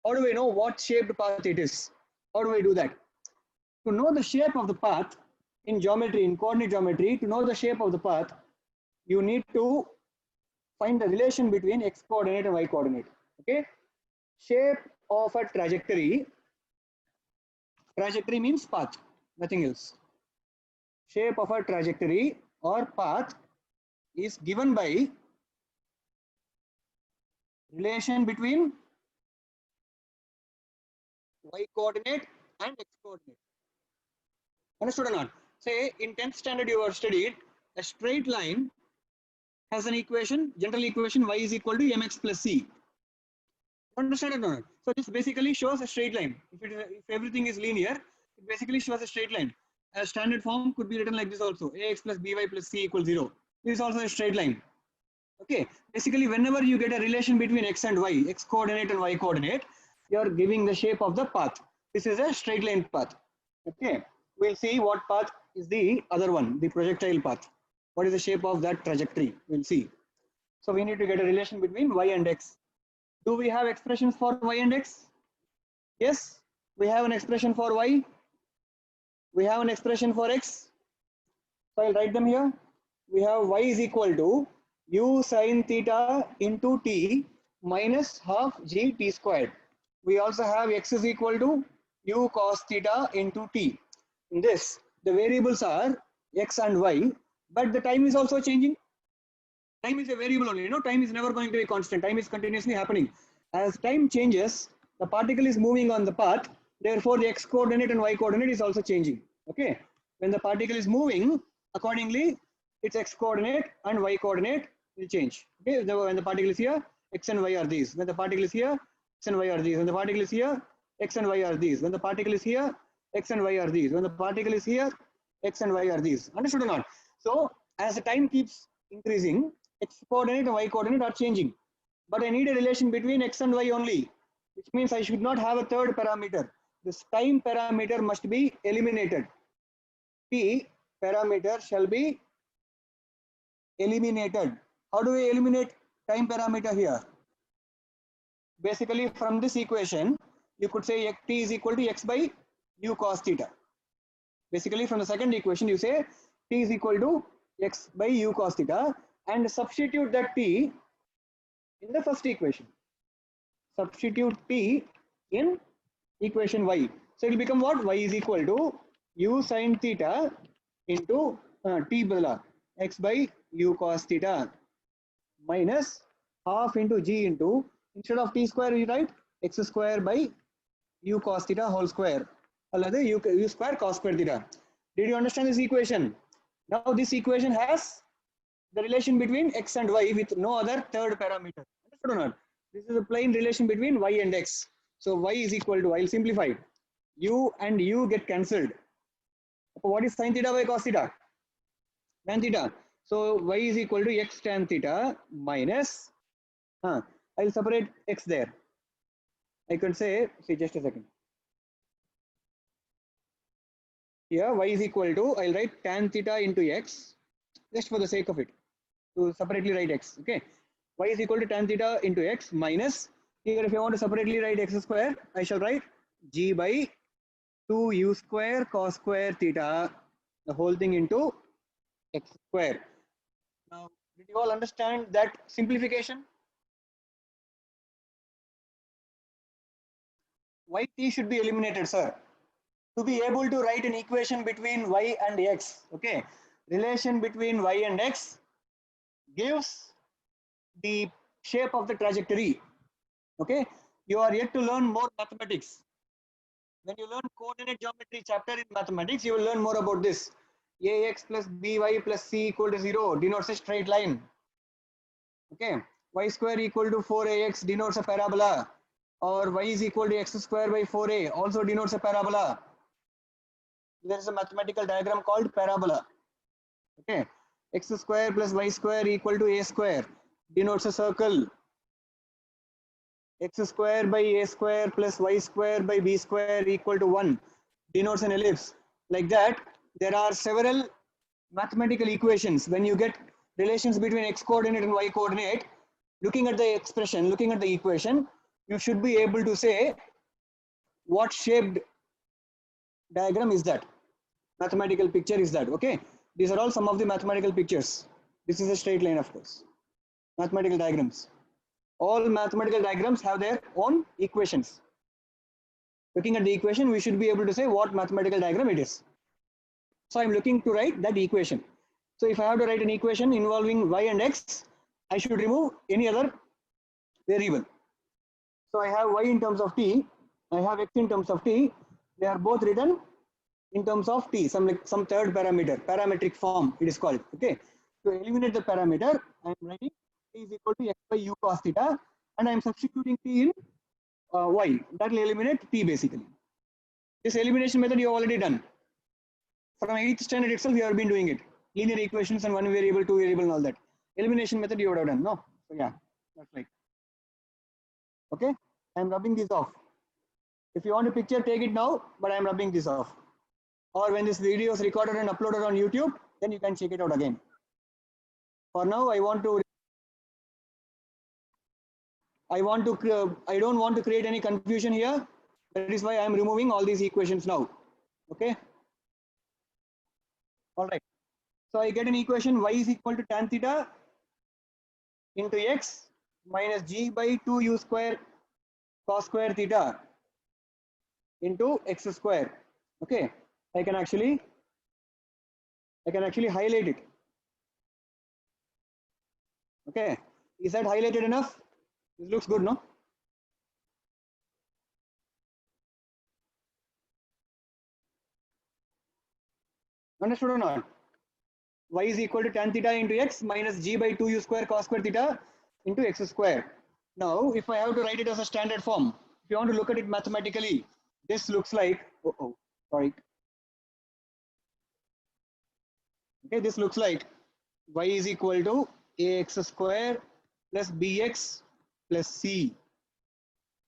Speaker 1: How do we know what shaped path it is? How do we do that? To know the shape of the path in geometry, in coordinate geometry, to know the shape of the path, you need to find the relation between x coordinate and y coordinate. Okay, shape of a trajectory. Trajectory means path, nothing else. Shape of a trajectory or path is given by relation between y coordinate and x coordinate. Understood or not? Say in 10th standard you have studied a straight line has an equation, general equation y is equal to mx plus c. Understand it or not? So this basically shows a straight line. If everything is linear, it basically shows a straight line. A standard form could be written like this also: ax plus by plus c equals 0. This is also a straight line. Okay, basically whenever you get a relation between x and y, x coordinate and y coordinate, you are giving the shape of the path. This is a straight line path. Okay, we'll see what path is the other one, the projectile path. What is the shape of that trajectory? We'll see. So we need to get a relation between y and x. Do we have expressions for y and x? Yes, we have an expression for y. We have an expression for x. So I'll write them here. We have y is equal to u sin theta into t minus half g t squared. We also have x is equal to u cos theta into t. In this, the variables are x and y, but the time is also changing. Time is a variable only. Time is never going to be constant. Time is continuously happening. As time changes, The particle is moving on the path, therefore the x coordinate and y coordinate is also changing. Okay, when the particle is moving, accordingly its x coordinate and y coordinate will change. Okay, when the particle is here, x and y are these. When the particle is here, x and y are these. When the particle is here, x and y are these. When the particle is here, x and y are these. When the particle is here, x and y are these. Understood or not? So as the time keeps increasing, x coordinate and y coordinate are changing. But I need a relation between x and y only, which means I should not have a third parameter. This time parameter must be eliminated. T parameter shall be eliminated. How do we eliminate time parameter here? Basically, from this equation, you could say t is equal to x by u cos theta. Basically, from the second equation, you say t is equal to x by u cos theta and substitute that t in the first equation. Substitute t in equation y. So it will become what? Y is equal to u sin theta into t badala x by u cos theta minus half into g into, instead of t square we write x square by u cos theta whole square. Alladhe u square cos square theta. Did you understand this equation? Now this equation has the relation between x and y with no other third parameter. Understood or not? This is a plain relation between y and x. So y is equal to, I'll simplify. U and u get cancelled. What is sin theta by cos theta? Tan theta. So y is equal to x tan theta minus, I'll separate x there. I could say, see just a second. Here y is equal to, I'll write tan theta into x, just for the sake of it, to separately write x. Okay, y is equal to tan theta into x minus, here if I want to separately write x square, I shall write g by 2 u square cos square theta, the whole thing into x square. Now, did you all understand that simplification? Why t should be eliminated, sir? To be able to write an equation between y and x, okay, relation between y and x gives the shape of the trajectory. Okay, you are yet to learn more mathematics. When you learn coordinate geometry chapter in mathematics, you will learn more about this. Ax plus by plus c equal to 0 denotes a straight line. Okay, y square equal to 4ax denotes a parabola, or y is equal to x square by 4a also denotes a parabola. There is a mathematical diagram called parabola. Okay, x square plus y square equal to a square denotes a circle. X square by a square plus y square by b square equal to 1 denotes an ellipse. Like that, there are several mathematical equations. When you get relations between x coordinate and y coordinate, looking at the expression, looking at the equation, you should be able to say what shaped diagram is that, mathematical picture is that. Okay, these are all some of the mathematical pictures. This is a straight line, of course. Mathematical diagrams. All mathematical diagrams have their own equations. Looking at the equation, we should be able to say what mathematical diagram it is. So I'm looking to write that equation. So if I have to write an equation involving y and x, I should remove any other variable. So I have y in terms of t, I have x in terms of t. They are both written in terms of t, some third parameter, parametric form it is called. Okay, to eliminate the parameter, I am writing t is equal to x by u cos theta, and I am substituting t in y. That will eliminate t basically. This elimination method you have already done. From 8th standard itself, you have been doing it. Linear equations and one variable, two variable, and all that. Elimination method you would have done, no? So yeah, that's right. Okay, I am rubbing this off. If you want a picture, take it now, but I am rubbing this off. Or when this video is recorded and uploaded on YouTube, then you can check it out again. For now, I don't want to create any confusion here. That is why I am removing all these equations now. Okay. All right. So I get an equation y is equal to tan theta into x minus g by 2 u square cos square theta into x square. Okay. I can actually highlight it. Okay. Is that highlighted enough? This looks good, no? Understood or not? Y is equal to tan theta into x minus g by 2u square cos square theta into x square. Now, if I have to write it as a standard form, if you want to look at it mathematically, this looks like, sorry. Okay, this looks like y is equal to ax square plus bx plus c.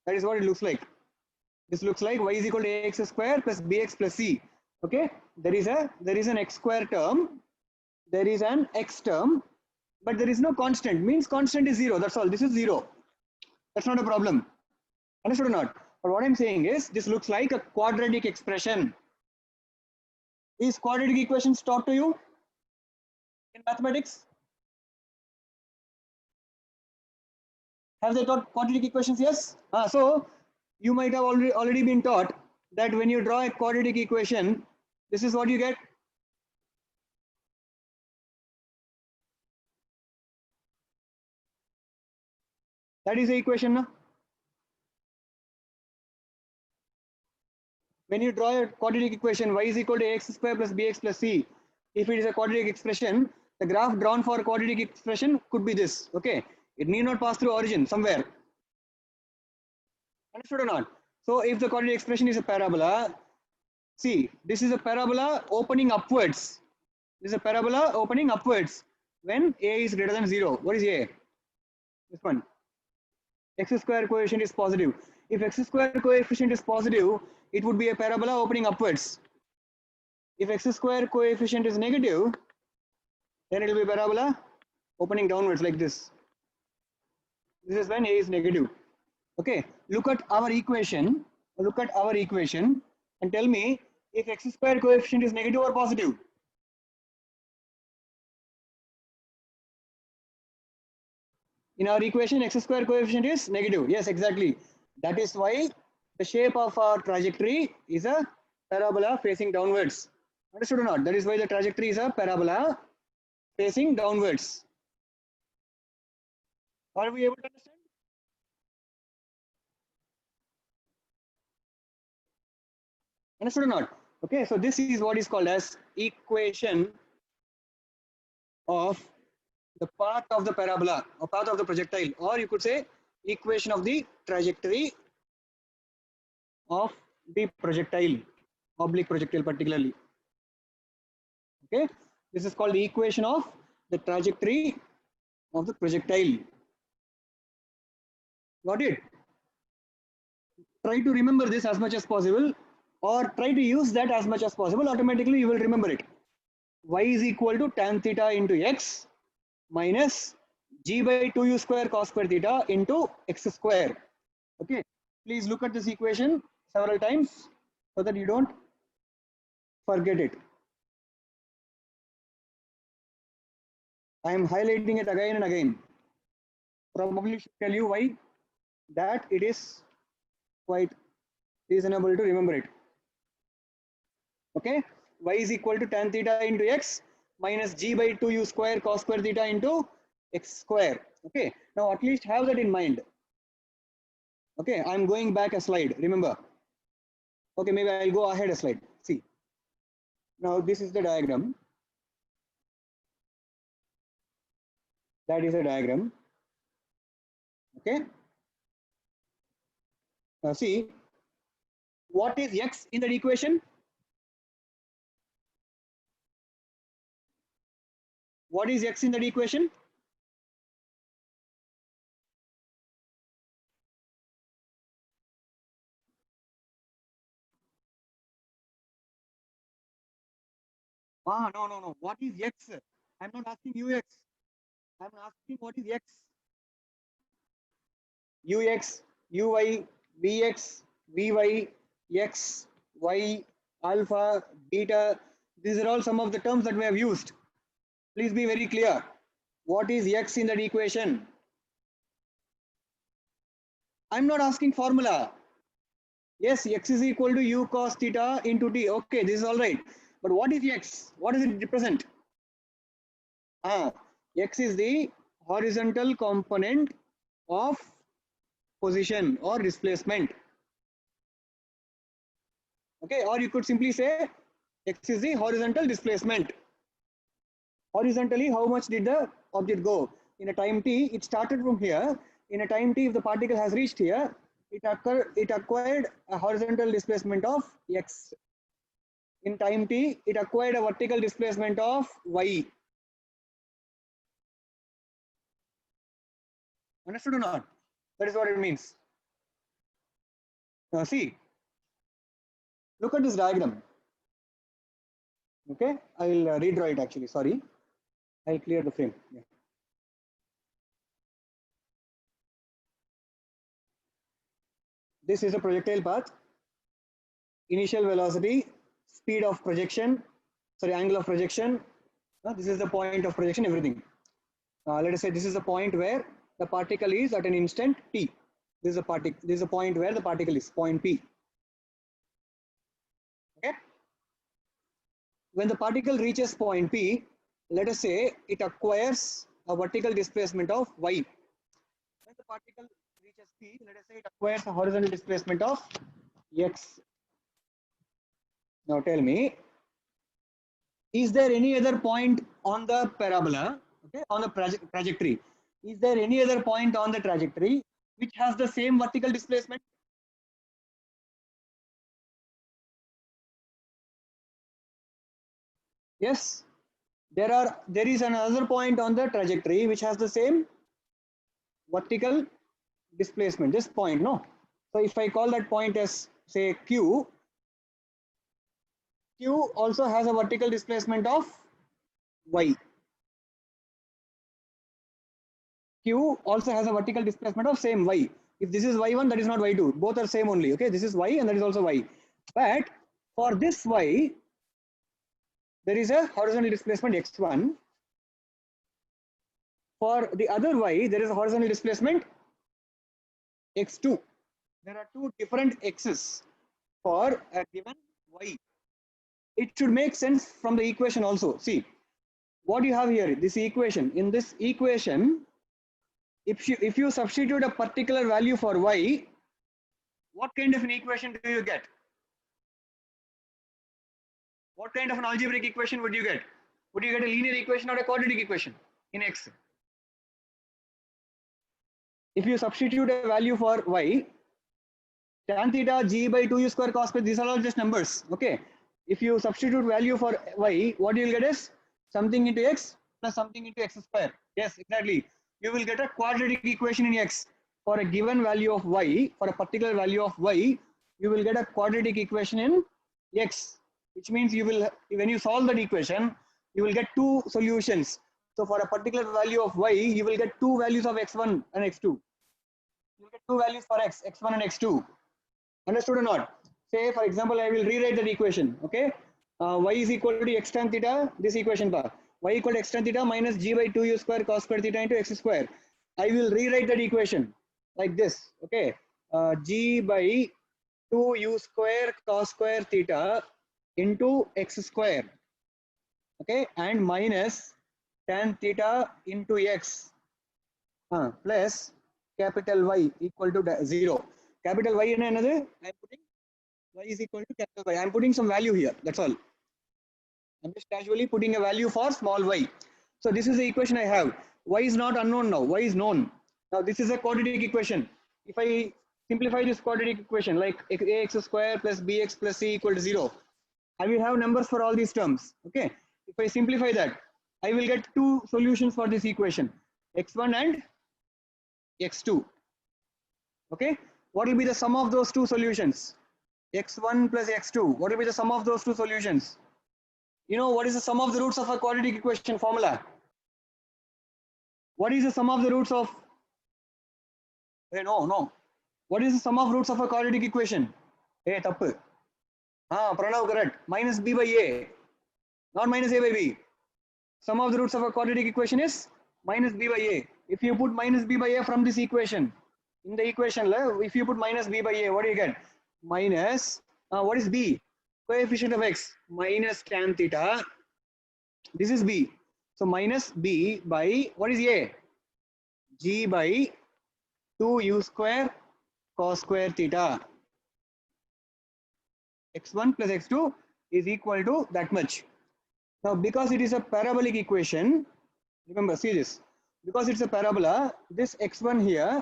Speaker 1: That is what it looks like. This looks like y is equal to ax square plus bx plus c. Okay, there is an x square term, there is an x term, but there is no constant. Means constant is 0. That's all. This is 0. That's not a problem. Understood or not? But what I'm saying is this looks like a quadratic expression. Is quadratic equations taught to you in mathematics? Have they taught quadratic equations? Yes. So you might have already been taught that when you draw a quadratic equation, this is what you get. That is the equation. No? When you draw a quadratic equation, y is equal to ax square plus bx plus c, if it is a quadratic expression, the graph drawn for a quadratic expression could be this. Okay, it need not pass through origin somewhere. Understood or not? So if the quadratic expression is a parabola, see, this is a parabola opening upwards. This is a parabola opening upwards when a is greater than 0. What is a? This one. X square coefficient is positive. If x square coefficient is positive, it would be a parabola opening upwards. If x square coefficient is negative, then it will be a parabola opening downwards like this. This is when a is negative. Okay, look at our equation. Look at our equation and tell me if x square coefficient is negative or positive. In our equation, x square coefficient is negative. Yes, exactly. That is why the shape of our trajectory is a parabola facing downwards. Understood or not? That is why the trajectory is a parabola facing downwards. Are we able to understand? Understood or not? Okay, so this is what is called as equation of the path of the parabola or path of the projectile, or you could say equation of the trajectory of the projectile, oblique projectile particularly. Okay, this is called the equation of the trajectory of the projectile. Got it? Try to remember this as much as possible, or try to use that as much as possible. Automatically you will remember it. Y is equal to tan theta into x minus g by 2u square cos square theta into x square. Okay, please look at this equation several times so that you don't forget it. I am highlighting it again and again. Probably should tell you why that it is quite reasonable to remember it. Okay, y is equal to tan theta into x minus g by 2u square cos square theta into x square. Okay, now at least have that in mind. Okay, I'm going back a slide, remember. Okay, maybe I'll go ahead a slide. See, now this is the diagram. That is a diagram. Okay, now see, what is x in that equation? What is x in that equation? No. What is x? I'm not asking ux. I'm asking what is x? ux, uy, vx, vy, x, y, alpha, beta. These are all some of the terms that we have used. Please be very clear. What is x in that equation? I'm not asking formula. Yes, x is equal to u cos theta into t. Okay, this is all right. But what is x? What does it represent? X is the horizontal component of position or displacement. Okay, or you could simply say X is the horizontal displacement. Horizontally, how much did the object go? In a time t, it started from here. In a time t, if the particle has reached here, it acquired a horizontal displacement of x. In time t, it acquired a vertical displacement of y. Understood or not? That is what it means. Now see, look at this diagram. Okay, I'll redraw it actually, sorry. I'll clear the frame. Yeah. This is a projectile path, initial velocity, speed of projection, sorry, angle of projection. This is the point of projection, everything. Let us say this is the point where the particle is at an instant t. This is a particle. This is a point where the particle is, point P. Okay. When the particle reaches point P, let us say it acquires a vertical displacement of y. When the particle reaches P, let us say it acquires a horizontal displacement of x. Now tell me, is there any other point on the parabola, okay, on the trajectory? Is there any other point on the trajectory which has the same vertical displacement? Yes, there is another point on the trajectory which has the same vertical displacement. This point, no. So if I call that point as say Q, Q also has a vertical displacement of y. Q also has a vertical displacement of same y. If this is y1, that is not y2. Both are same only. Okay, this is y and that is also y. But for this y, there is a horizontal displacement x1. For the other y, there is a horizontal displacement x2. There are two different x's for a given y. It should make sense from the equation also. See, what you have here, this equation. In this equation, if you substitute a particular value for y, what kind of an equation do you get? What kind of an algebraic equation would you get? Would you get a linear equation or a quadratic equation in x? If you substitute a value for y, tan theta g by 2u square cos square, these are all just numbers. Okay. If you substitute value for y, what you will get is something into x plus something into x square. Yes, exactly. You will get a quadratic equation in x. For a given value of y, for a particular value of y, you will get a quadratic equation in x, which means you will, when you solve that equation, you will get two solutions. So for a particular value of y, you will get two values of x1 and x2. You will get two values for x, x1 and x2. Understood or not? Say, for example, I will rewrite that equation. Okay, y is equal to x tan theta. This equation bar, y equal to x tan theta minus g by 2u square cos square theta into x square. I will rewrite that equation like this. Okay, g by 2u square cos square theta into x square. Okay, and minus tan theta into x plus capital Y equal to 0. Capital Y in another, I am putting y is equal to capital Y. I am putting some value here. That's all. I'm just casually putting a value for small y. So this is the equation I have. Y is not unknown now. Y is known. Now this is a quadratic equation. If I simplify this quadratic equation like ax square plus bx plus c equal to 0, I will have numbers for all these terms. Okay. If I simplify that, I will get two solutions for this equation, x1 and x2. Okay. What will be the sum of those two solutions? X1 plus x2. What will be the sum of those two solutions? You know what is the sum of the roots of a quadratic equation formula? What is the sum of the roots of? Hey, no. What is the sum of roots of a quadratic equation? Hey, tappu. Pranav, correct. Minus b by a, not minus a by b. Sum of the roots of a quadratic equation is minus b by a. If you put minus b by a from this equation, in the equation, if you put minus b by a, what do you get? Minus, what is b? Coefficient of x, minus tan theta. This is b. So minus b by, what is a? G by 2u square cos square theta. x1 plus x2 is equal to that much. Now, because it is a parabolic equation, remember, see this, because it's a parabola, this x1 here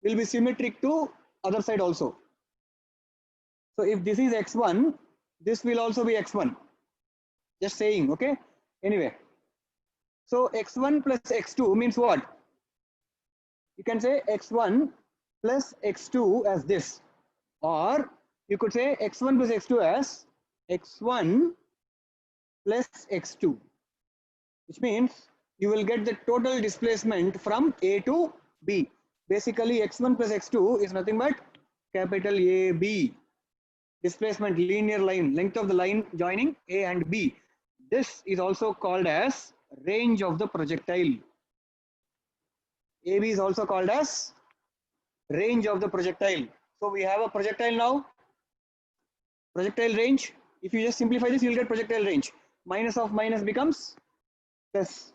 Speaker 1: will be symmetric to other side also. So if this is x1, this will also be x1. Just saying, okay? Anyway, so x1 plus x2 means what? You can say x1 plus x2 as this, or you could say x1 plus x2 as x1 plus x2, which means you will get the total displacement from A to B. Basically, x1 plus x2 is nothing but capital AB, displacement linear line, length of the line joining A and B. This is also called as range of the projectile. AB is also called as range of the projectile. So we have a projectile now, projectile range. If you just simplify this, you'll get projectile range. Minus of minus becomes plus.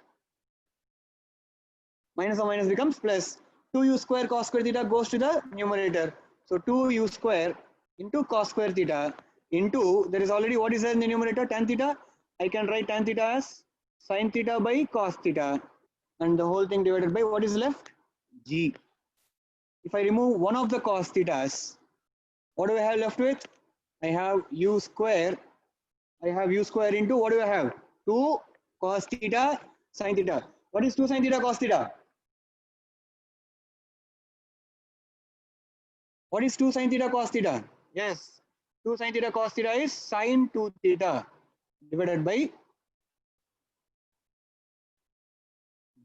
Speaker 1: Minus of minus becomes plus. 2u square cos square theta goes to the numerator. So 2u square into cos square theta into, there is already what is there in the numerator, tan theta. I can write tan theta as sin theta by cos theta, and the whole thing divided by what is left? G. If I remove one of the cos thetas, what do I have left with? I have u square. I have u square into, what do I have? 2 cos theta sin theta. What is 2 sin theta cos theta? What is 2 sin theta cos theta? Yes, 2 sin theta cos theta is sin 2 theta divided by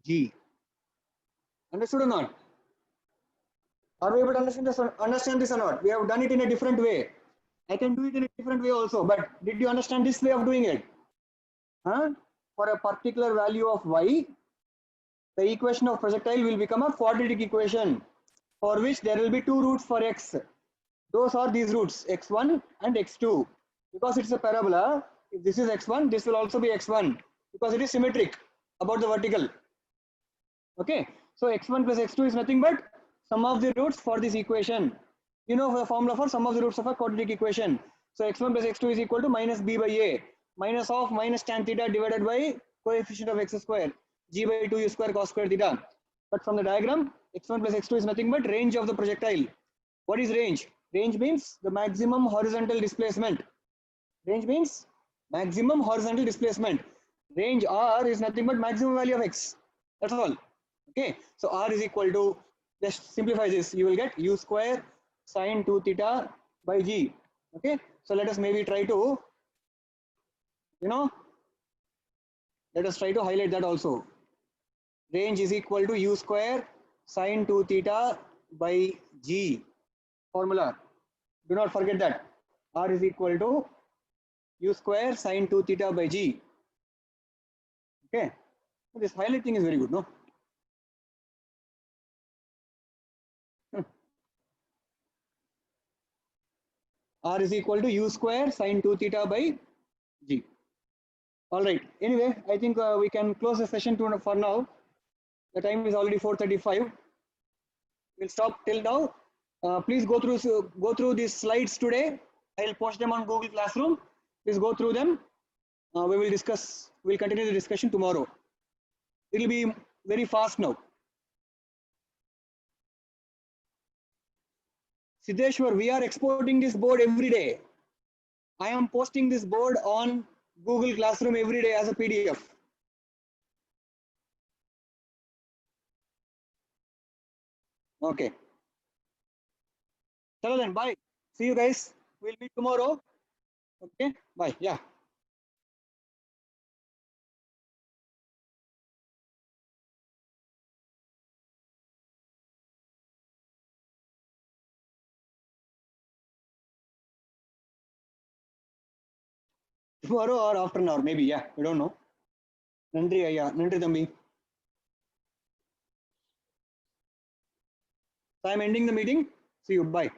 Speaker 1: G. Understood or not? Are we able to understand this or not? We have done it in a different way. I can do it in a different way also, but did you understand this way of doing it? Huh? For a particular value of y, the equation of projectile will become a quadratic equation for which there will be two roots for x. Those are these roots, x1 and x2. Because it's a parabola, if this is x1, this will also be x1 because it is symmetric about the vertical. Okay, so x1 plus x2 is nothing but sum of the roots for this equation. You know the formula for sum of the roots of a quadratic equation. So x1 plus x2 is equal to minus b by a, minus of minus tan theta divided by coefficient of x square, g by 2u square cos square theta. But from the diagram, x1 plus x2 is nothing but range of the projectile. What is range? Range means the maximum horizontal displacement. Range means maximum horizontal displacement. Range R is nothing but maximum value of x. That's all. Okay, so R is equal to, let's simplify this, you will get u square sin 2 theta by G. Okay, so let us maybe try to, let us try to highlight that also. Range is equal to u square sin 2 theta by G. Formula. Do not forget that. R is equal to u square sin 2 theta by G. Okay, this highlighting is very good, no? R is equal to u square sin 2 theta by G. All right. Anyway, I think we can close the session for now. The time is already 4:35. We'll stop till now. Please go through these slides today. I'll post them on Google Classroom. Please go through them. We will discuss. We'll continue the discussion tomorrow. It will be very fast now. Siddheshwar, we are exporting this board every day. I am posting this board on Google Classroom every day as a PDF. Okay. Chalo then, bye. See you guys. We'll meet tomorrow. Okay, bye. Yeah. Tomorrow or after an hour, maybe. Yeah, I don't know. Nandri, yeah, Nandri Thambi. So I'm ending the meeting. See you. Bye.